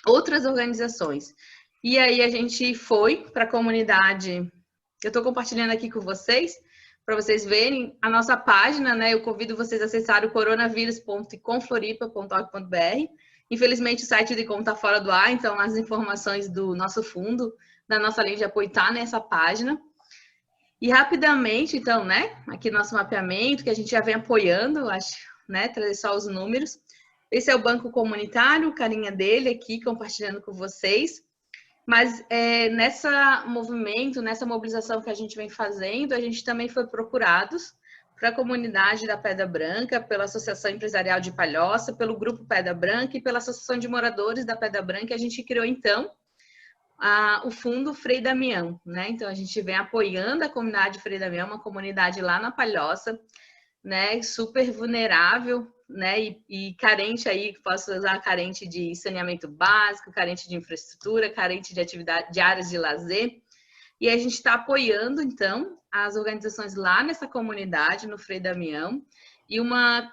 outras organizações. E aí a gente foi para a comunidade, eu estou compartilhando aqui com vocês, para vocês verem a nossa página, né? Eu convido vocês a acessar o coronavírus.icomfloripa.org.br. Infelizmente o site do ICOM está fora do ar, então as informações do nosso fundo, da nossa linha de apoio está nessa página. E rapidamente, então, né? Aqui nosso mapeamento, que a gente já vem apoiando, acho, né? Trazer só os números. Esse é o banco comunitário, carinha dele aqui, compartilhando com vocês. Mas nessa movimento, nessa mobilização que a gente vem fazendo, a gente também foi procurados para a comunidade da Pedra Branca, pela Associação Empresarial de Palhoça, pelo Grupo Pedra Branca e pela Associação de Moradores da Pedra Branca. A gente criou, então, o Fundo Frei Damião, né? Então, a gente vem apoiando a comunidade Frei Damião, uma comunidade lá na Palhoça, né? Super vulnerável, né, e carente aí, posso usar carente de saneamento básico, carente de infraestrutura, carente de atividade, de áreas de lazer. E a gente está apoiando, então, as organizações lá nessa comunidade, no Frei Damião. E uma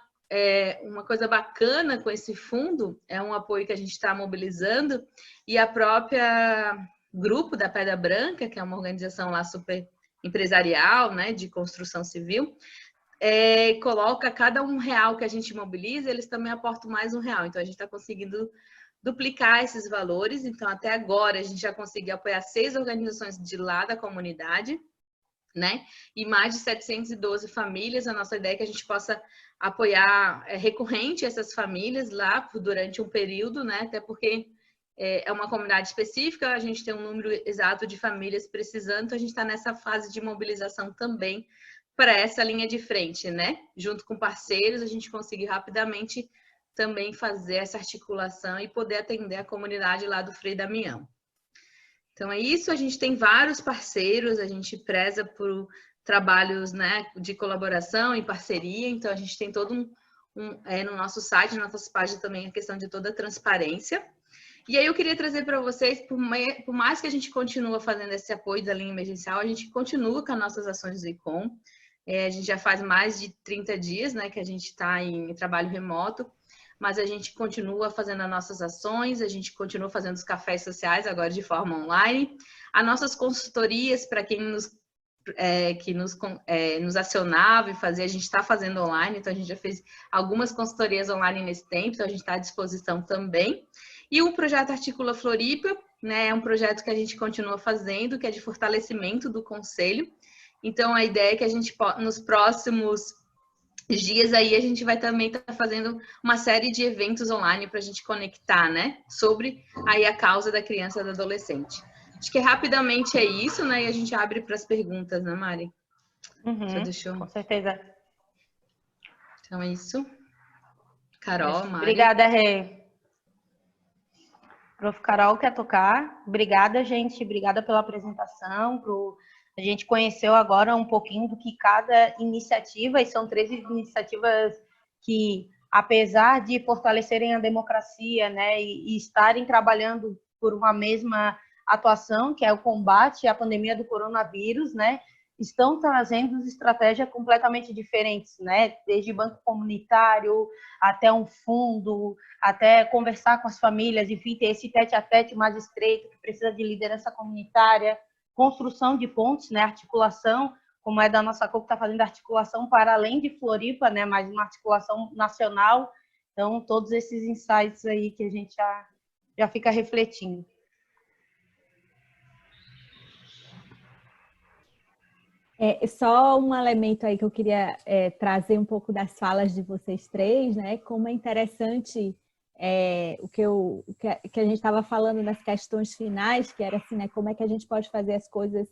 coisa bacana com esse fundo é um apoio que a gente está mobilizando, e a própria Grupo da Pedra Branca, que é uma organização lá super empresarial, né, de construção civil, coloca cada R$1 que a gente mobiliza, eles também aportam mais R$1. Então, a gente está conseguindo duplicar esses valores. Então, até agora, a gente já conseguiu apoiar 6 organizações de lá da comunidade, né? E mais de 712 famílias. A nossa ideia é que a gente possa apoiar recorrente essas famílias lá durante um período, né? Até porque é uma comunidade específica, a gente tem um número exato de famílias precisando, então a gente está nessa fase de mobilização também para essa linha de frente, né? Junto com parceiros, a gente conseguiu rapidamente também fazer essa articulação e poder atender a comunidade lá do Frei Damião. Então é isso, a gente tem vários parceiros, a gente preza por trabalhos, né, de colaboração e parceria, então a gente tem todo no nosso site, nas nossas páginas também, a questão de toda a transparência. E aí eu queria trazer para vocês, por mais que a gente continue fazendo esse apoio da linha emergencial, a gente continua com as nossas ações do ICOM. A gente já faz mais de 30 dias, né, que a gente está em trabalho remoto, mas a gente continua fazendo as nossas ações, a gente continua fazendo os cafés sociais, agora de forma online. As nossas consultorias, para quem nos acionava e fazia, a gente está fazendo online, então a gente já fez algumas consultorias online nesse tempo, então a gente está à disposição também. E o projeto Articula Floripa, né, é um projeto que a gente continua fazendo, que é de fortalecimento do conselho. Então, a ideia é que a gente, nos próximos dias aí a gente vai também estar fazendo uma série de eventos online para a gente conectar, né? Sobre aí a causa da criança e do adolescente. Acho que rapidamente é isso, né? E a gente abre para as perguntas, né, Mari? Com certeza. Então é isso. Carol, Mari. Obrigada, Rê. Prof. Carol quer tocar? Obrigada, gente. Obrigada pela apresentação. A gente conheceu agora um pouquinho do que cada iniciativa, e são 13 iniciativas que, apesar de fortalecerem a democracia, né, e estarem trabalhando por uma mesma atuação, que é o combate à pandemia do coronavírus, né, estão trazendo estratégias completamente diferentes, né, desde banco comunitário até um fundo, até conversar com as famílias, enfim, ter esse tete-a-tete mais estreito, que precisa de liderança comunitária, construção de pontes, né, articulação, como é da nossa COP, que está fazendo articulação para além de Floripa, né, mas uma articulação nacional. Então, todos esses insights aí que a gente já fica refletindo. Só um elemento aí que eu queria trazer um pouco das falas de vocês três, né? Como é interessante o que a gente estava falando nas questões finais, que era assim, né? Como é que a gente pode fazer as coisas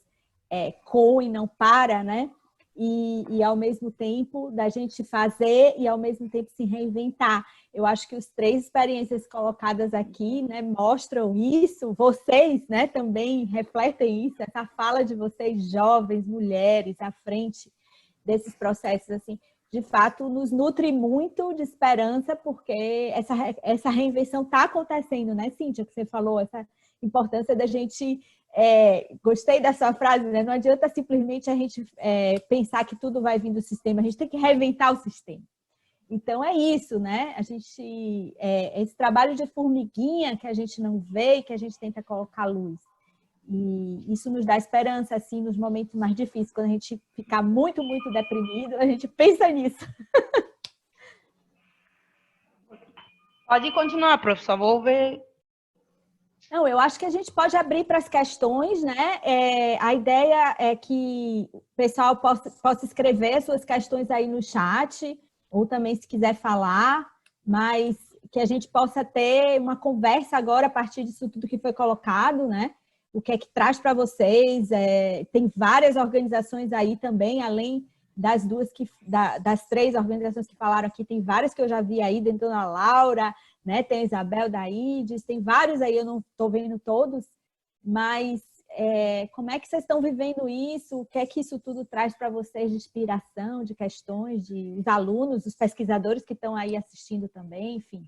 com e não para, né? E ao mesmo tempo da gente fazer e ao mesmo tempo se reinventar. Eu acho que as 3 experiências colocadas aqui, né, mostram isso. Vocês, né, também refletem isso. Essa fala de vocês, jovens, mulheres, à frente desses processos, assim, de fato, nos nutre muito de esperança, porque essa reinvenção está acontecendo, né, Cíntia, que você falou, essa importância da gente... gostei da sua frase, né? Não adianta simplesmente a gente pensar que tudo vai vir do sistema, a gente tem que reinventar o sistema. Então é isso, né? A gente esse trabalho de formiguinha que a gente não vê e que a gente tenta colocar luz. E isso nos dá esperança, assim, nos momentos mais difíceis, quando a gente ficar muito, muito deprimido, a gente pensa nisso. Pode continuar, professor. Vou ver. Não, eu acho que a gente pode abrir para as questões, né? A ideia é que o pessoal possa escrever suas questões aí no chat, ou também se quiser falar, mas que a gente possa ter uma conversa agora a partir disso tudo que foi colocado, né? O que é que traz para vocês? Tem várias organizações aí também, além das das 3 organizações que falaram aqui, tem várias que eu já vi aí, dentro da Laura, né? Tem a Isabel da IDES, tem vários aí, eu não estou vendo todos, mas como é que vocês estão vivendo isso? O que é que isso tudo traz para vocês de inspiração, de questões, os alunos, os pesquisadores que estão aí assistindo também, enfim.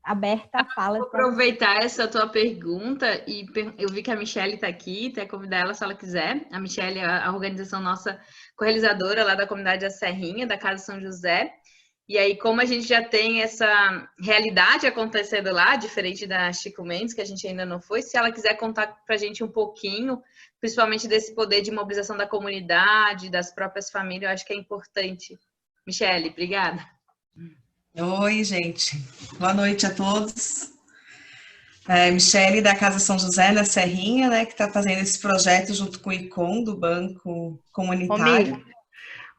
Aberta a fala. Vou aproveitar essa tua pergunta e eu vi que a Michelle está aqui, até convidar ela se ela quiser. A Michelle é a organização nossa co-realizadora lá da comunidade da Serrinha, da Casa São José. E aí, como a gente já tem essa realidade acontecendo lá, diferente da Chico Mendes, que a gente ainda não foi, se ela quiser contar para a gente um pouquinho, principalmente desse poder de mobilização da comunidade, das próprias famílias, eu acho que é importante. Michelle, obrigada. Oi, gente. Boa noite a todos. Michelle, da Casa São José, na Serrinha, né, que está fazendo esse projeto junto com o ICOM, do Banco Comunitário.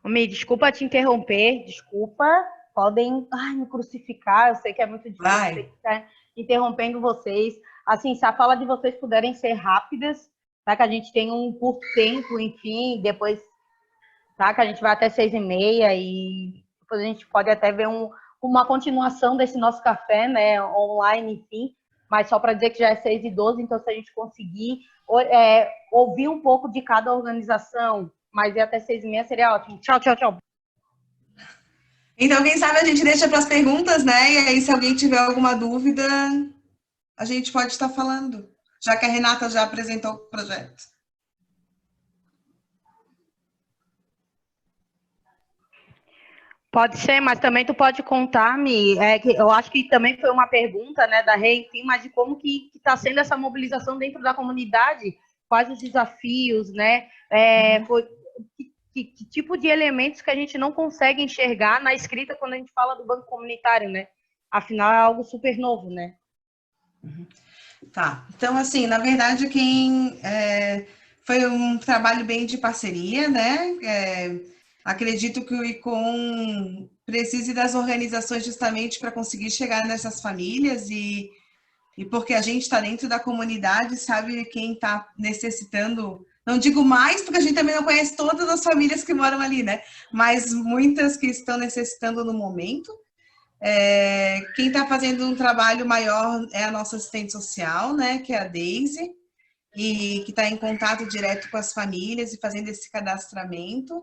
Mi, desculpa te interromper, desculpa. Podem me crucificar, eu sei que é muito difícil estar interrompendo vocês. Assim, se a fala de vocês puderem ser rápidas, tá? Que a gente tem um curto tempo, enfim, depois, tá? Que a gente vai até 6h30 e depois a gente pode até ver uma continuação desse nosso café, né, online, enfim, mas só para dizer que já é 6h12, então se a gente conseguir ouvir um pouco de cada organização, mas ir até 6h30 seria ótimo. Tchau, tchau, tchau. Então, quem sabe a gente deixa para as perguntas, né, e aí se alguém tiver alguma dúvida, a gente pode estar falando, já que a Renata já apresentou o projeto. Pode ser, mas também tu pode contar, Mi, que eu acho que também foi uma pergunta, né, da Rei, enfim, mas de como que está sendo essa mobilização dentro da comunidade, quais os desafios, né, que tipo de elementos que a gente não consegue enxergar na escrita quando a gente fala do banco comunitário, né? Afinal, é algo super novo, né? Tá, então, assim, na verdade, foi um trabalho bem de parceria, né? Acredito que o ICOM precise das organizações justamente para conseguir chegar nessas famílias e porque a gente está dentro da comunidade, sabe quem está necessitando, não digo mais, porque a gente também não conhece todas as famílias que moram ali, né? Mas muitas que estão necessitando no momento. Quem está fazendo um trabalho maior é a nossa assistente social, né? Que é a Daisy, e que está em contato direto com as famílias e fazendo esse cadastramento.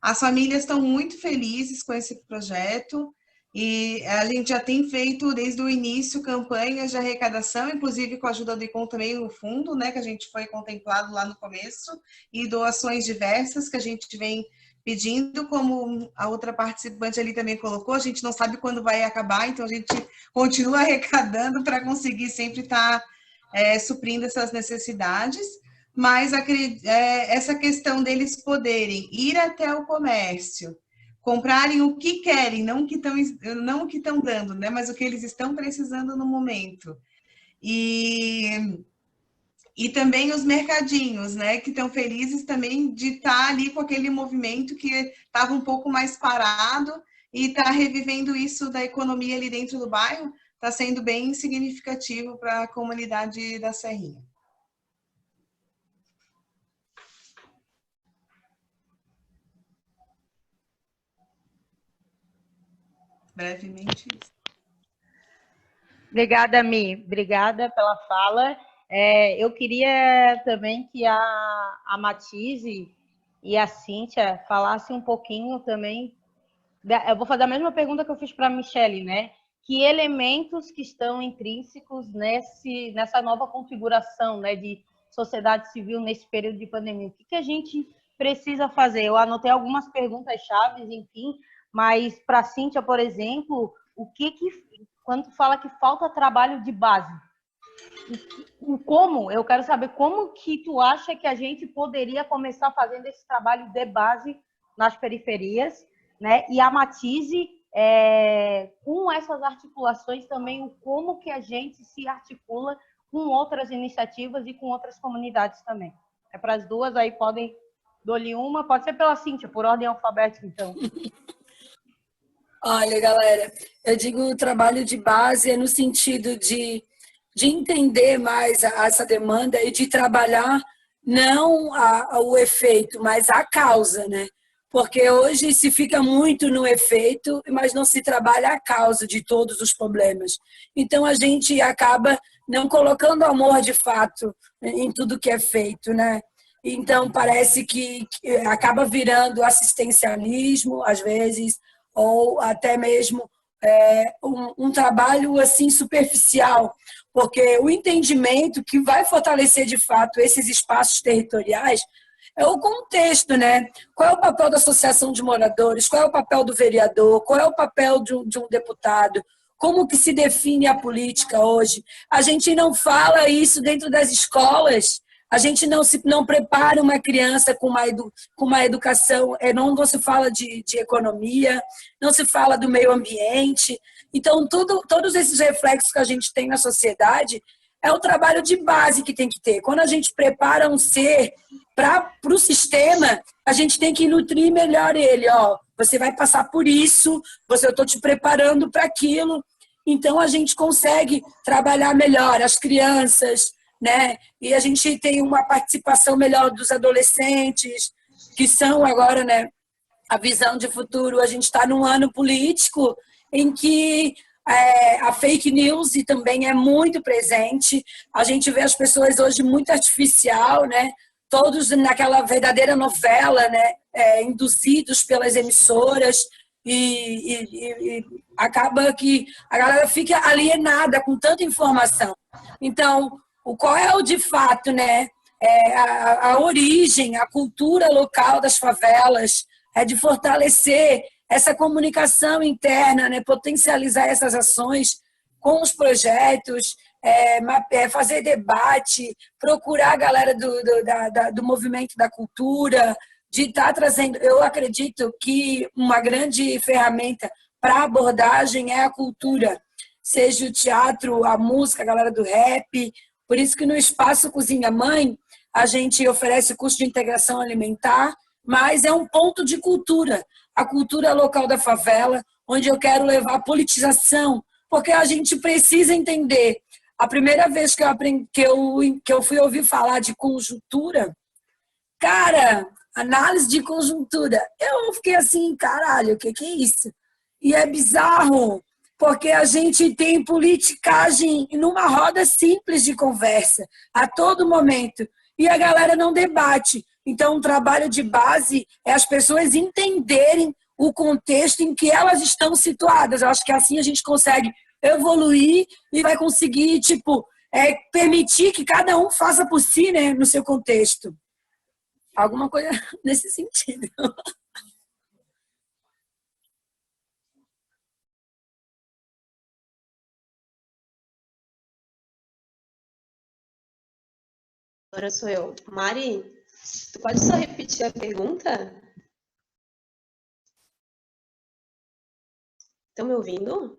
As famílias estão muito felizes com esse projeto e a gente já tem feito desde o início campanhas de arrecadação, inclusive com a ajuda do ICOM também o fundo, né, que a gente foi contemplado lá no começo, e doações diversas que a gente vem pedindo, como a outra participante ali também colocou, a gente não sabe quando vai acabar, então a gente continua arrecadando para conseguir sempre estar suprindo essas necessidades. Mas essa questão deles poderem ir até o comércio, comprarem o que querem, não o que estão dando, né? Mas o que eles estão precisando no momento. E também os mercadinhos, né? Que estão felizes também de estar ali com aquele movimento que estava um pouco mais parado e está revivendo isso da economia ali dentro do bairro, está sendo bem significativo para a comunidade da Serrinha. Brevemente isso. Obrigada, Mi. Obrigada pela fala. Eu queria também que a Matise e a Cíntia falassem um pouquinho também. Eu vou fazer a mesma pergunta que eu fiz para a Michele, né? Que elementos que estão intrínsecos nessa nova configuração, né, de sociedade civil nesse período de pandemia? O que a gente precisa fazer? Eu anotei algumas perguntas chaves, enfim, mas para a Cíntia, por exemplo, quando tu fala que falta trabalho de base, eu quero saber como que tu acha que a gente poderia começar fazendo esse trabalho de base nas periferias, né? E a Matise, com essas articulações também, como que a gente se articula com outras iniciativas e com outras comunidades também. Para as duas, aí podem dou-lhe uma, pode ser pela Cíntia, por ordem alfabética, então. Olha, galera, eu digo trabalho de base no sentido de entender mais essa demanda e de trabalhar não o efeito, mas a causa, né? Porque hoje se fica muito no efeito, mas não se trabalha a causa de todos os problemas. Então a gente acaba não colocando amor de fato em tudo que é feito, né? Então parece que acaba virando assistencialismo, às vezes, ou até mesmo um trabalho assim superficial, porque o entendimento que vai fortalecer de fato esses espaços territoriais é o contexto, né? Qual é o papel da associação de moradores? Qual é o papel do vereador? Qual é o papel de um deputado? Como que se define a política hoje? A gente não fala isso dentro das escolas. A gente não prepara uma criança com uma educação, não se fala de economia, não se fala do meio ambiente. Então, todos esses reflexos que a gente tem na sociedade é o trabalho de base que tem que ter. Quando a gente prepara um ser para o sistema, a gente tem que nutrir melhor ele. Ó, você vai passar por isso, eu estou te preparando para aquilo. Então, a gente consegue trabalhar melhor as crianças, né? E a gente tem uma participação melhor dos adolescentes, que são agora, né, a visão de futuro. A gente está num ano político em que a fake news também é muito presente. A gente vê as pessoas hoje muito artificial, né? Todos naquela verdadeira novela, né? Induzidos pelas emissoras e acaba que a galera fica alienada com tanta informação. Então, qual é o de fato, né? A origem, a cultura local das favelas, de fortalecer essa comunicação interna, né? Potencializar essas ações com os projetos, fazer debate, procurar a galera do movimento da cultura, de estar trazendo. Eu acredito que uma grande ferramenta para abordagem é a cultura, seja o teatro, a música, a galera do rap. Por isso que no Espaço Cozinha Mãe, a gente oferece curso de integração alimentar, mas é um ponto de cultura, a cultura local da favela, onde eu quero levar a politização, porque a gente precisa entender. A primeira vez que eu aprendi, que eu fui ouvir falar de conjuntura, cara, análise de conjuntura, eu fiquei assim, caralho, o que é isso? E é bizarro, porque a gente tem politicagem numa roda simples de conversa, a todo momento, e a galera não debate. Então, o trabalho de base é as pessoas entenderem o contexto em que elas estão situadas. Eu acho que assim a gente consegue evoluir e vai conseguir, permitir que cada um faça por si, né, no seu contexto. Alguma coisa nesse sentido. Agora sou eu. Mari, tu pode só repetir a pergunta? Estão me ouvindo?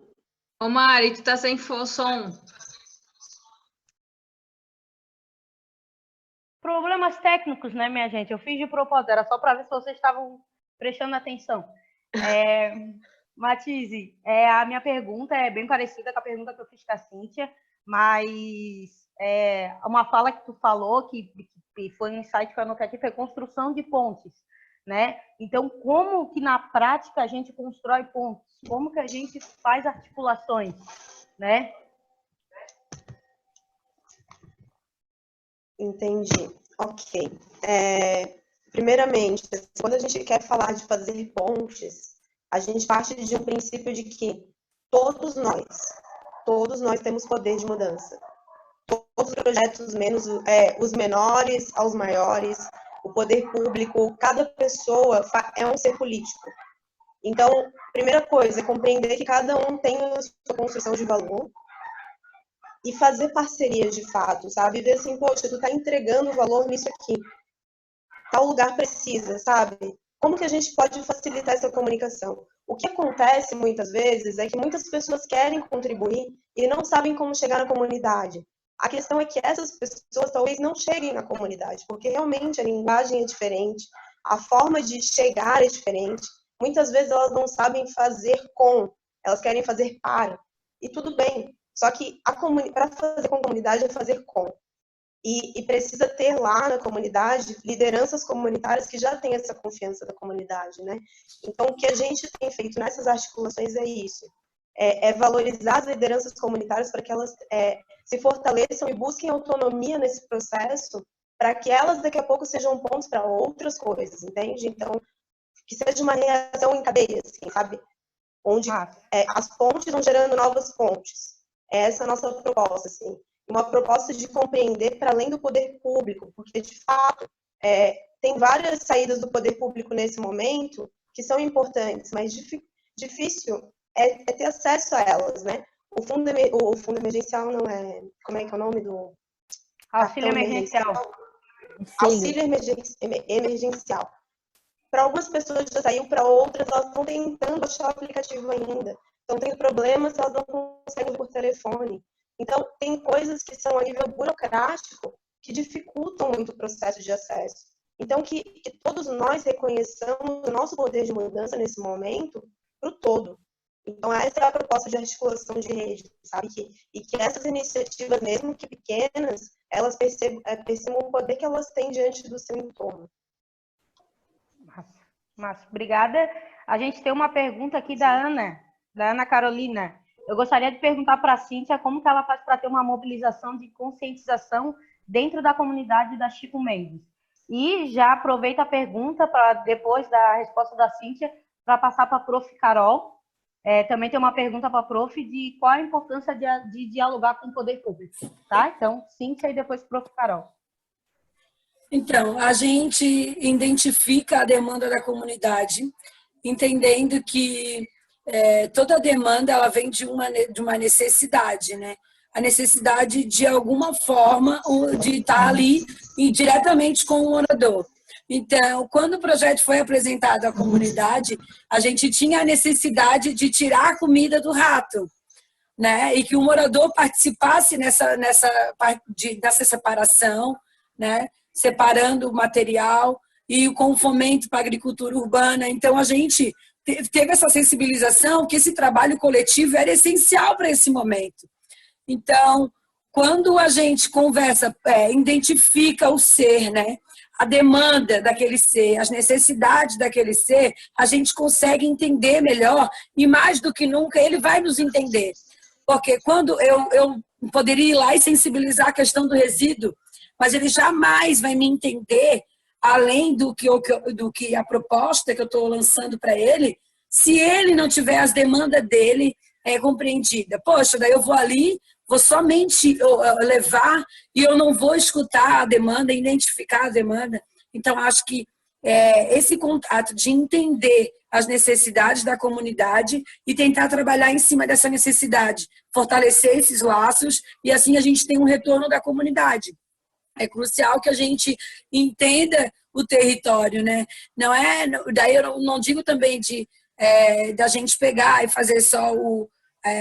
Ô Mari, tu tá sem som. Problemas técnicos, né, minha gente? Eu fiz de propósito, era só para ver se vocês estavam prestando atenção. Matize, a minha pergunta é bem parecida com a pergunta que eu fiz com a Cíntia, mas uma fala que tu falou, que foi um insight que eu anotei aqui, foi construção de pontes, né? Então, como que na prática a gente constrói pontes? Como que a gente faz articulações, né? Entendi. Ok. Primeiramente, quando a gente quer falar de fazer pontes, a gente parte de um princípio de que todos nós temos poder de mudança. Todos os projetos, menos os menores aos maiores, o poder público, cada pessoa é um ser político. Então, primeira coisa é compreender que cada um tem a sua construção de valor e fazer parcerias de fato, sabe? Ver assim, poxa, tu tá entregando valor nisso aqui. Tal lugar precisa, sabe? Como que a gente pode facilitar essa comunicação? O que acontece muitas vezes é que muitas pessoas querem contribuir e não sabem como chegar na comunidade. A questão é que essas pessoas talvez não cheguem na comunidade, porque realmente a linguagem é diferente, a forma de chegar é diferente. Muitas vezes elas não sabem fazer com, elas querem fazer para. E tudo bem, só que para fazer com a comunidade é fazer com. E precisa ter lá na comunidade lideranças comunitárias que já têm essa confiança da comunidade, né? Então, o que a gente tem feito nessas articulações é isso. É valorizar as lideranças comunitárias para que elas se fortaleçam e busquem autonomia nesse processo, para que elas daqui a pouco sejam pontos para outras coisas, entende? Então, que seja uma reação em cadeia, assim, sabe? Onde as pontes vão gerando novas pontes. Essa é a nossa proposta, assim. Uma proposta de compreender para além do poder público, porque, de fato, tem várias saídas do poder público nesse momento que são importantes, mas difícil é ter acesso a elas, né? O fundo emergencial não é... Como é que é o nome do... Auxílio emergencial. Auxílio emergencial. Para algumas pessoas já saiu, para outras elas estão tentando achar o aplicativo ainda. Estão tendo problemas, elas não conseguem por telefone. Então, tem coisas que são a nível burocrático que dificultam muito o processo de acesso. Então, que todos nós reconheçamos o nosso poder de mudança nesse momento para o todo. Então, essa é a proposta de articulação de rede, sabe? E que essas iniciativas, mesmo que pequenas, elas percebam o poder que elas têm diante do seu entorno. Márcio, obrigada. A gente tem uma pergunta aqui da Ana Carolina. Eu gostaria de perguntar para a Cíntia como que ela faz para ter uma mobilização de conscientização dentro da comunidade da Chico Mendes. E já aproveita a pergunta para, depois da resposta da Cíntia, para passar para a Prof. Carol. Também tem uma pergunta para a Prof. de qual a importância de dialogar com o poder público. Tá? Então, Cíntia e depois Prof. Carol. Então, a gente identifica a demanda da comunidade, entendendo que toda demanda ela vem de uma necessidade, né? A necessidade de alguma forma de estar ali diretamente com o morador. Então, quando o projeto foi apresentado à comunidade, a gente tinha a necessidade de tirar a comida do rato, né? E que o morador participasse nessa separação, né? Separando o material. e com o fomento para a agricultura urbana. Então, a gente teve essa sensibilização que esse trabalho coletivo era essencial para esse momento. Então, quando a gente conversa, identifica o ser, né? A demanda daquele ser, as necessidades daquele ser, a gente consegue entender melhor e, mais do que nunca, ele vai nos entender. Porque quando eu poderia ir lá e sensibilizar a questão do resíduo, mas ele jamais vai me entender, além do que a proposta que eu estou lançando para ele, se ele não tiver as demandas dele compreendida. Poxa, daí eu vou ali, vou somente levar e eu não vou escutar a demanda, identificar a demanda. Então, acho que esse contato de entender as necessidades da comunidade e tentar trabalhar em cima dessa necessidade, fortalecer esses laços e assim a gente tem um retorno da comunidade. É crucial que a gente entenda o território, né? Não daí eu não digo também da gente pegar e fazer só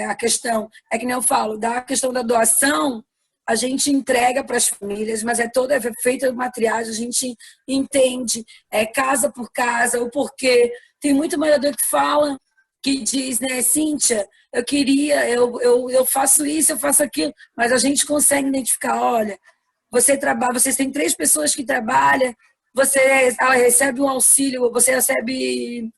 a questão, que nem eu falo, da questão da doação, a gente entrega para as famílias, mas toda feita uma triagem, a gente entende casa por casa, o porquê. Tem muito morador que fala, que diz, né, Cíntia, eu faço isso, eu faço aquilo, mas a gente consegue identificar, olha, vocês têm 3 pessoas que trabalham, ela recebe um auxílio, você recebe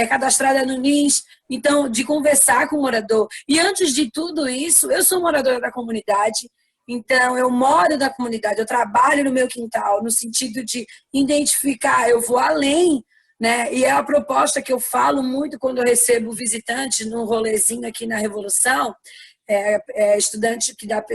cadastrada no NIS, então, de conversar com o morador. E antes de tudo isso, eu sou moradora da comunidade, então eu moro na comunidade, eu trabalho no meu quintal, no sentido de identificar, eu vou além, né? E é a proposta que eu falo muito quando eu recebo visitantes num rolezinho aqui na Revolução, estudantes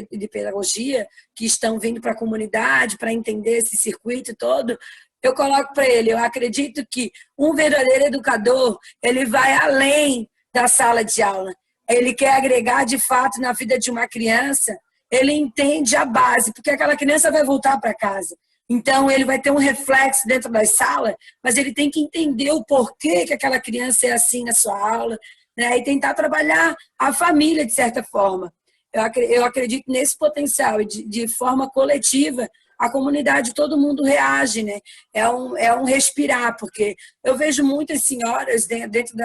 de pedagogia que estão vindo para a comunidade para entender esse circuito todo. Eu coloco para ele, eu acredito que um verdadeiro educador, ele vai além da sala de aula. Ele quer agregar, de fato, na vida de uma criança, ele entende a base, porque aquela criança vai voltar para casa. Então, ele vai ter um reflexo dentro da sala, mas ele tem que entender o porquê que aquela criança é assim na sua aula, né? E tentar trabalhar a família, de certa forma. Eu acredito nesse potencial, e de forma coletiva, a comunidade, todo mundo reage, né? É um respirar, porque eu vejo muitas senhoras dentro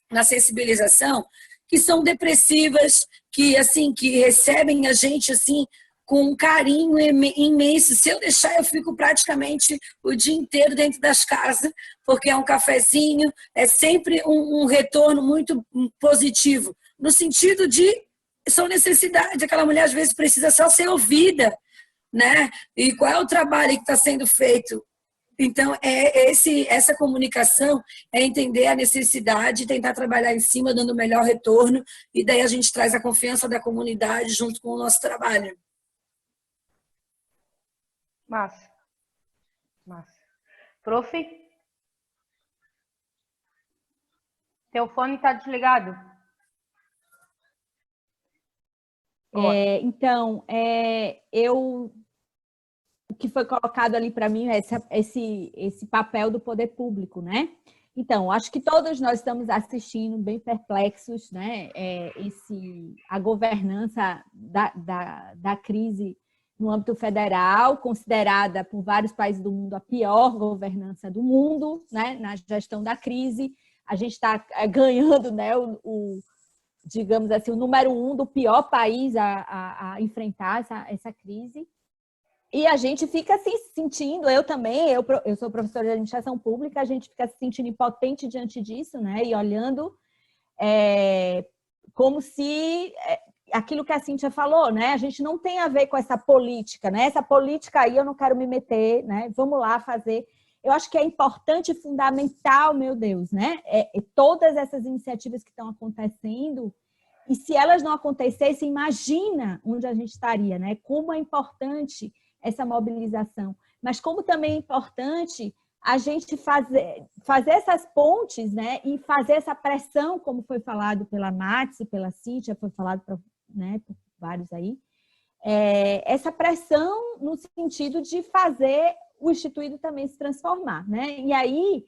na sensibilização que são depressivas, que recebem a gente assim com um carinho imenso. Se eu deixar, eu fico praticamente o dia inteiro dentro das casas, porque é um cafezinho, é sempre um retorno muito positivo, no sentido de são necessidade. Aquela mulher às vezes precisa só ser ouvida, né? E qual é o trabalho que está sendo feito? Então, essa comunicação é entender a necessidade, tentar trabalhar em cima, dando o melhor retorno, e daí a gente traz a confiança da comunidade junto com o nosso trabalho. Massa. Prof? Teu fone está desligado? Então, o que foi colocado ali para mim é esse papel do poder público, né? Então, acho que todos nós estamos assistindo bem perplexos, né? A governança da crise no âmbito federal, considerada por vários países do mundo a pior governança do mundo, né? Na gestão da crise. A gente está ganhando, né, digamos assim, o número 1 do pior país a enfrentar essa crise. E a gente fica se sentindo, eu também, eu sou professora de administração pública, a gente fica se sentindo impotente diante disso, né? E olhando como se aquilo que a Cíntia falou, né? A gente não tem a ver com essa política, né? Essa política aí eu não quero me meter, né? Vamos lá fazer. Eu acho que é importante e fundamental, meu Deus, né? Todas essas iniciativas que estão acontecendo, e se elas não acontecessem, imagina onde a gente estaria, né? Como é importante essa mobilização, mas como também é importante a gente fazer essas pontes, né? E fazer essa pressão, como foi falado pela Matis e pela Cíntia, foi falado né, por vários aí, essa pressão no sentido de fazer o instituído também se transformar, né? E aí,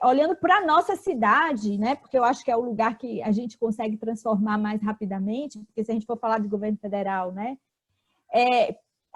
olhando para a nossa cidade, né? Porque eu acho que é o lugar que a gente consegue transformar mais rapidamente, porque se a gente for falar de governo federal, né?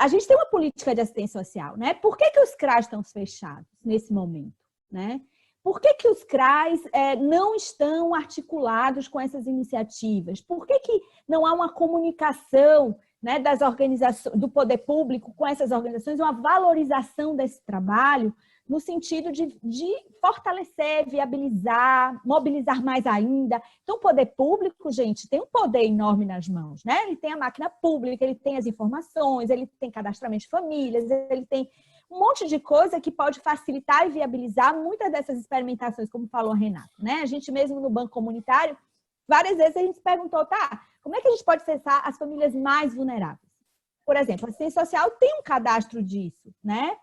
a gente tem uma política de assistência social, né? Por que os CRAs estão fechados nesse momento, né? Por que os CRAs não estão articulados com essas iniciativas? Por que não há uma comunicação, né, das organizações, do poder público com essas organizações, uma valorização desse trabalho no sentido de fortalecer, viabilizar, mobilizar mais ainda? Então, o poder público, gente, tem um poder enorme nas mãos, né? Ele tem a máquina pública, ele tem as informações, ele tem cadastramento de famílias, ele tem um monte de coisa que pode facilitar e viabilizar muitas dessas experimentações, como falou a Renata, né? A gente mesmo no Banco Comunitário, várias vezes a gente se perguntou, tá, como é que a gente pode acessar as famílias mais vulneráveis? Por exemplo, a assistência social tem um cadastro disso, né?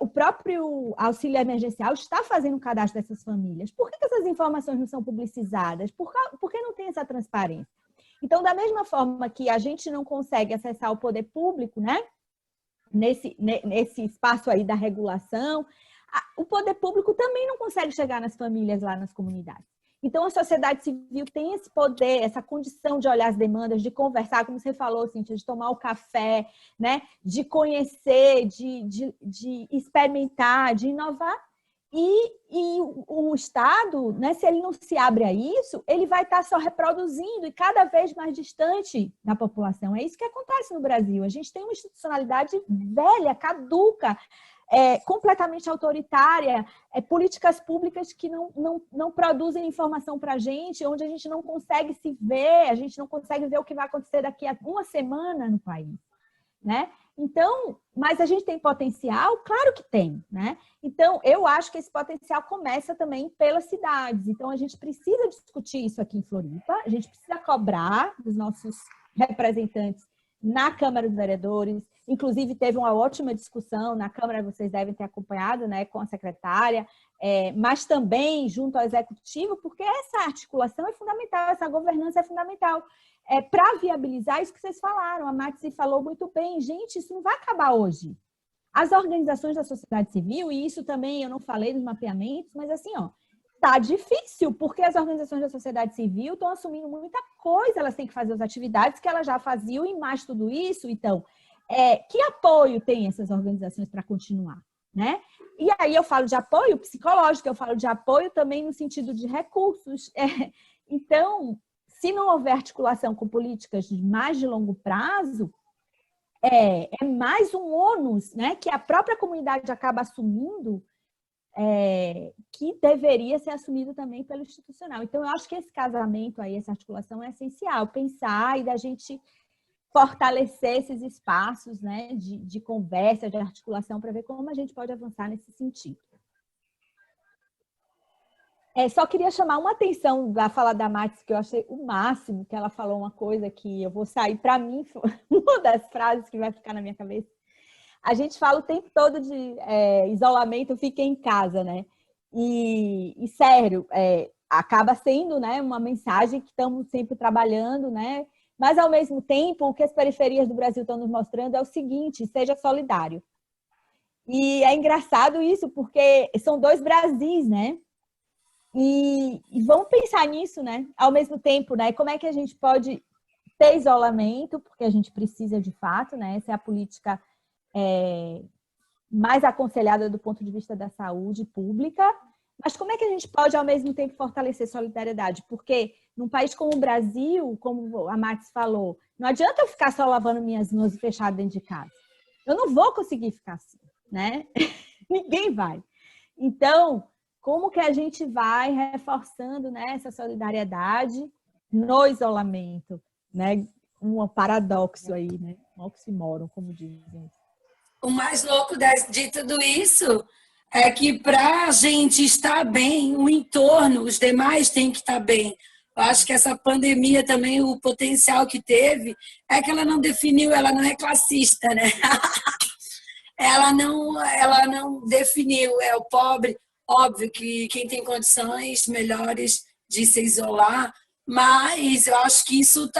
O próprio auxílio emergencial está fazendo um cadastro dessas famílias. Por que essas informações não são publicizadas? Por que não tem essa transparência? Então, da mesma forma que a gente não consegue acessar o poder público, né? Nesse espaço aí da regulação, o poder público também não consegue chegar nas famílias lá nas comunidades. Então, a sociedade civil tem esse poder, essa condição de olhar as demandas, de conversar, como você falou, Cíntia, de tomar o café, né? De conhecer, de experimentar, de inovar. E o Estado, né, se ele não se abre a isso, ele vai estar só reproduzindo e cada vez mais distante da população. É isso que acontece no Brasil. A gente tem uma institucionalidade velha, caduca, completamente autoritária, políticas públicas que não produzem informação para a gente, onde a gente não consegue se ver, a gente não consegue ver o que vai acontecer daqui a uma semana no país, né? Então, mas a gente tem potencial? Claro que tem, né? Então, eu acho que esse potencial começa também pelas cidades. Então, a gente precisa discutir isso aqui em Floripa, a gente precisa cobrar dos nossos representantes na Câmara dos Vereadores. Inclusive, teve uma ótima discussão na Câmara, vocês devem ter acompanhado, né, com a secretária, mas também junto ao Executivo, porque essa articulação é fundamental, essa governança é fundamental. Para viabilizar isso que vocês falaram, a Matsi falou muito bem, gente, isso não vai acabar hoje. As organizações da sociedade civil, e isso também eu não falei nos mapeamentos, mas assim, ó, tá difícil, porque as organizações da sociedade civil estão assumindo muita coisa, elas têm que fazer as atividades que elas já faziam e mais tudo isso, então, que apoio tem essas organizações para continuar, né? E aí eu falo de apoio psicológico, eu falo de apoio também no sentido de recursos. Então, se não houver articulação com políticas de mais de longo prazo, é mais um ônus, né, que a própria comunidade acaba assumindo, que deveria ser assumido também pelo institucional. Então, eu acho que esse casamento aí, essa articulação é essencial, pensar e da gente fortalecer esses espaços, né, de conversa, de articulação, para ver como a gente pode avançar nesse sentido. Só queria chamar uma atenção da fala da Matsi, que eu achei o máximo, que ela falou uma coisa que eu vou sair, para mim, uma das frases que vai ficar na minha cabeça. A gente fala o tempo todo de isolamento, fiquem em casa, né? E sério, acaba sendo, né, uma mensagem que estamos sempre trabalhando, né? Mas, ao mesmo tempo, o que as periferias do Brasil estão nos mostrando é o seguinte: seja solidário. E é engraçado isso, porque são dois Brasis, né? E vamos pensar nisso, né? Ao mesmo tempo, né? Como é que a gente pode ter isolamento, porque a gente precisa de fato, né? Essa é a política mais aconselhada do ponto de vista da saúde pública. Mas como é que a gente pode, ao mesmo tempo, fortalecer solidariedade? Porque num país como o Brasil, como a Matsi falou, não adianta eu ficar só lavando minhas mãos e fechado dentro de casa. Eu não vou conseguir ficar assim, né? Ninguém vai. Então, como que a gente vai reforçando, né, essa solidariedade no isolamento, né? Um paradoxo aí, né? Um oxímoron, como dizem. O mais louco de tudo isso é que para a gente estar bem, o entorno, os demais têm que estar bem. Eu acho que essa pandemia também, o potencial que teve, é que ela não definiu, ela não é classista, né? Ela não definiu, o pobre. Óbvio que quem tem condições melhores de se isolar, mas eu acho que isso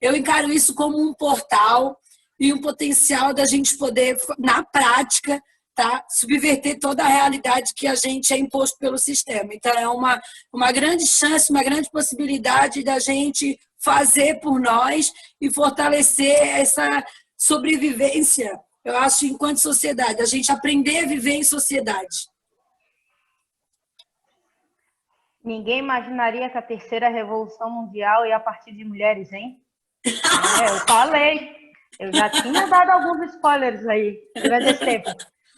eu encaro isso como um portal e um potencial da gente poder, na prática, subverter toda a realidade que a gente é imposto pelo sistema. Então, é uma grande chance, uma grande possibilidade da gente fazer por nós e fortalecer essa sobrevivência, eu acho, enquanto sociedade, a gente aprender a viver em sociedade. Ninguém imaginaria que a terceira revolução mundial ia partir de mulheres, hein? Eu falei. Eu já tinha dado alguns spoilers aí durante esse tempo.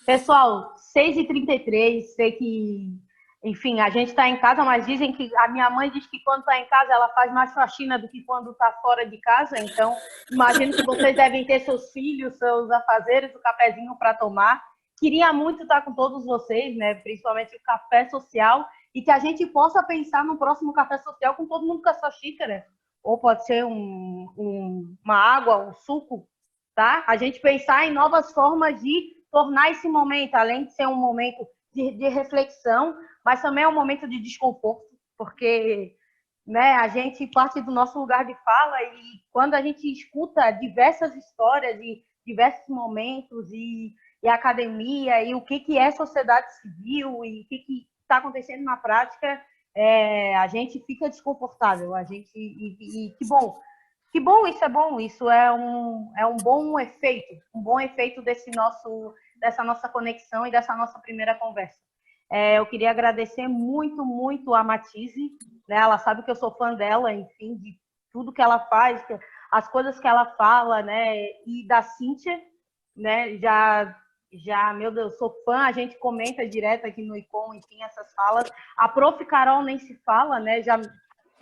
Pessoal, 6h33, sei que, enfim, a gente está em casa, mas dizem que a minha mãe diz que quando está em casa ela faz mais faxina do que quando está fora de casa. Então, imagino que vocês devem ter seus filhos, seus afazeres, o cafezinho para tomar. Queria muito estar com todos vocês, né? Principalmente o café social, e que a gente possa pensar no próximo café social com todo mundo com a sua xícara. Ou pode ser uma água, um suco, tá? A gente pensar em novas formas de tornar esse momento, além de ser um momento de reflexão, mas também é um momento de desconforto, porque, né, a gente parte do nosso lugar de fala e quando a gente escuta diversas histórias de diversos momentos e academia e o que é sociedade civil e o que está acontecendo na prática, a gente fica desconfortável. E que bom, isso é um bom efeito dessa nossa conexão e dessa nossa primeira conversa. Eu queria agradecer muito, muito a Matise, né? Ela sabe que eu sou fã dela, enfim, de tudo que ela faz, as coisas que ela fala, né? E da Cíntia, né? Já, meu Deus, sou fã, a gente comenta direto aqui no ICOM, enfim, essas falas. A Prof. Carol nem se fala, né? Já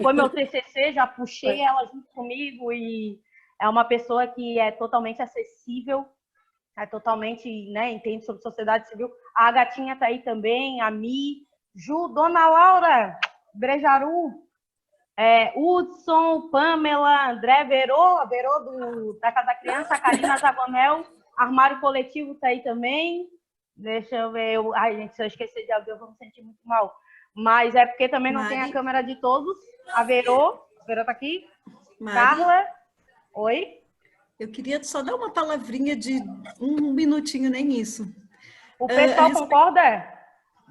foi meu TCC, já puxei ela junto comigo e é uma pessoa que é totalmente acessível, é totalmente, né, entende sobre sociedade civil. A gatinha está aí também, a Mi, Ju, Dona Laura, Brejaru, Hudson, Pamela, André, Verô da Casa da Criança, a Karina Zagonel, Armário Coletivo está aí também. Deixa eu ver. Ai, gente, se eu esquecer de alguém, eu vou me sentir muito mal. Mas é porque também não tem a câmera de todos. A Verô está aqui. Mari, Carla. Oi? eu queria só dar uma palavrinha de um minutinho, nem isso. O pessoal concorda?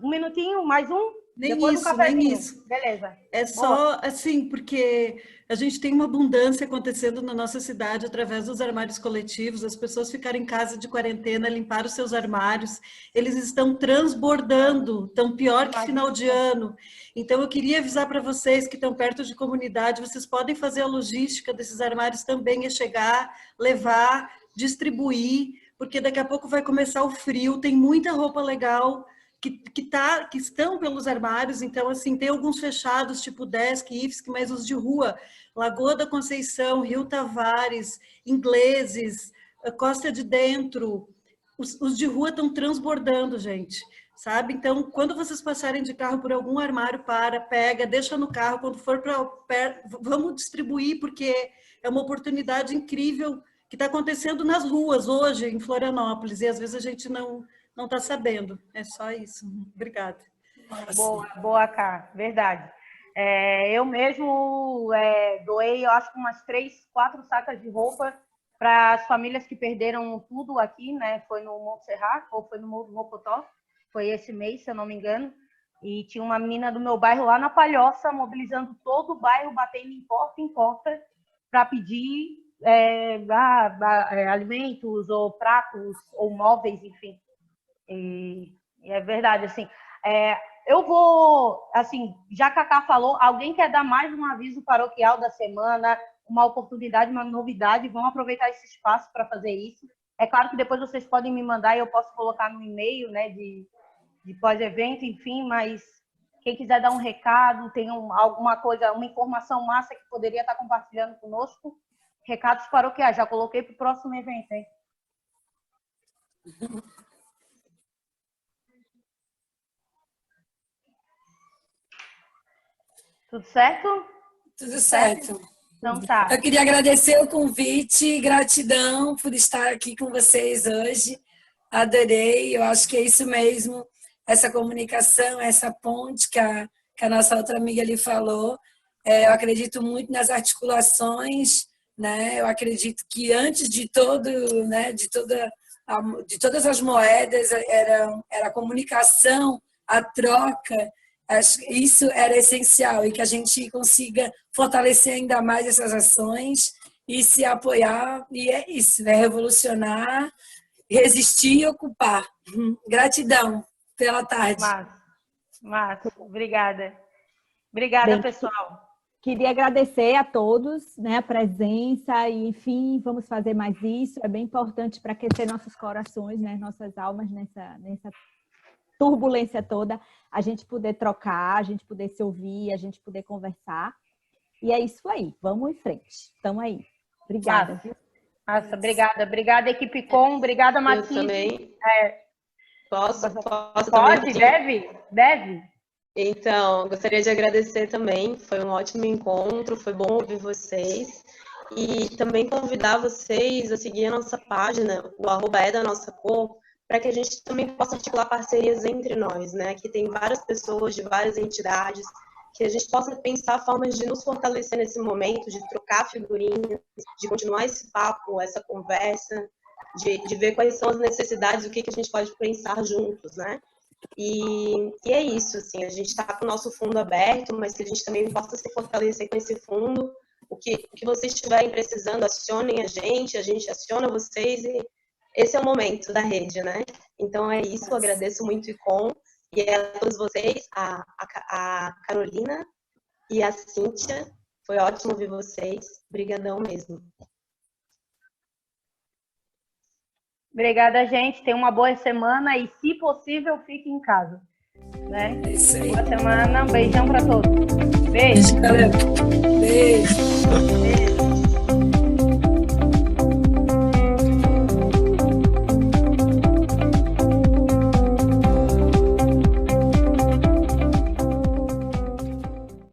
Um minutinho, mais um? Nem Depois isso, um cafezinho. nem isso. Beleza. É só assim, porque a gente tem uma abundância acontecendo na nossa cidade através dos armários coletivos, as pessoas ficaram em casa de quarentena, limparam os seus armários, eles estão transbordando, tão pior que final de ano. Então eu queria avisar para vocês que estão perto de comunidade, vocês podem fazer a logística desses armários também, é chegar, levar, distribuir, porque daqui a pouco vai começar o frio, tem muita roupa legal que estão pelos armários, então, assim, tem alguns fechados, tipo Desk, IFSC, mas os de rua, Lagoa da Conceição, Rio Tavares, Ingleses, Costa de Dentro, os de rua estão transbordando, gente, sabe? Então, quando vocês passarem de carro por algum armário, pega, deixa no carro, quando for vamos distribuir, porque é uma oportunidade incrível que está acontecendo nas ruas hoje, em Florianópolis, e às vezes a gente não está sabendo. É só isso. Obrigada. Boa, Cá. Verdade. Eu mesmo doei, eu acho que umas 3, 4 sacas de roupa para as famílias que perderam tudo aqui, né? Foi no Monte Serra, ou foi no Mocotó. Foi esse mês, se eu não me engano. E tinha uma menina do meu bairro lá na Palhoça, mobilizando todo o bairro, batendo em porta, para pedir alimentos, ou pratos, ou móveis, enfim. E é verdade, assim, eu vou, assim, já que a Cacá falou, alguém quer dar mais um aviso paroquial da semana, uma oportunidade, uma novidade, vamos aproveitar esse espaço para fazer isso. É claro que depois vocês podem me mandar e eu posso colocar no e-mail, né, de pós-evento, enfim, mas quem quiser dar um recado, tem alguma coisa, uma informação massa que poderia estar compartilhando conosco, recados paroquiais, já coloquei para o próximo evento, hein? Tudo certo? Tudo certo. Então tá. Eu queria agradecer o convite, gratidão por estar aqui com vocês hoje. Adorei, eu acho que é isso mesmo, essa comunicação, essa ponte que a nossa outra amiga ali falou. Eu acredito muito nas articulações, né? Eu acredito que antes de todo, né, de todas as moedas era a comunicação, a troca. Isso era essencial e que a gente consiga fortalecer ainda mais essas ações e se apoiar, e é isso, é revolucionar, resistir e ocupar. Gratidão pela tarde. Massa. Obrigada, Bem, pessoal. queria agradecer a todos, né, a presença e, enfim, vamos fazer mais isso. É bem importante para aquecer nossos corações, né, nossas almas nessa turbulência toda, a gente poder trocar, a gente poder se ouvir, a gente poder conversar. E é isso aí. Vamos em frente. Estamos aí. Obrigada. Massa, obrigada, equipe Com. Obrigada, Matheus. Eu também. Posso Pode? também? Deve? Então, gostaria de agradecer também, foi um ótimo encontro, foi bom ouvir vocês. E também convidar vocês a seguir a nossa página, o @é-da-nossa-cor, para que a gente também possa articular parcerias entre nós, né? Aqui tem várias pessoas de várias entidades, que a gente possa pensar formas de nos fortalecer nesse momento, de trocar figurinhas, de continuar esse papo, essa conversa, de ver quais são as necessidades, o que a gente pode pensar juntos, né? E é isso, assim, a gente está com o nosso fundo aberto, mas que a gente também possa se fortalecer com esse fundo. O que vocês estiverem precisando, acionem a gente aciona vocês, e esse é o momento da rede, né? Então é isso, eu agradeço muito o ICOM, e a todos vocês, a Carolina e a Cíntia, foi ótimo ouvir vocês, brigadão mesmo. Obrigada, gente. Tenha uma boa semana e, se possível, fique em casa. Né? É isso aí. Boa semana. Um beijão para todos. Beijo. Beijo, galera. Beijo. Beijo.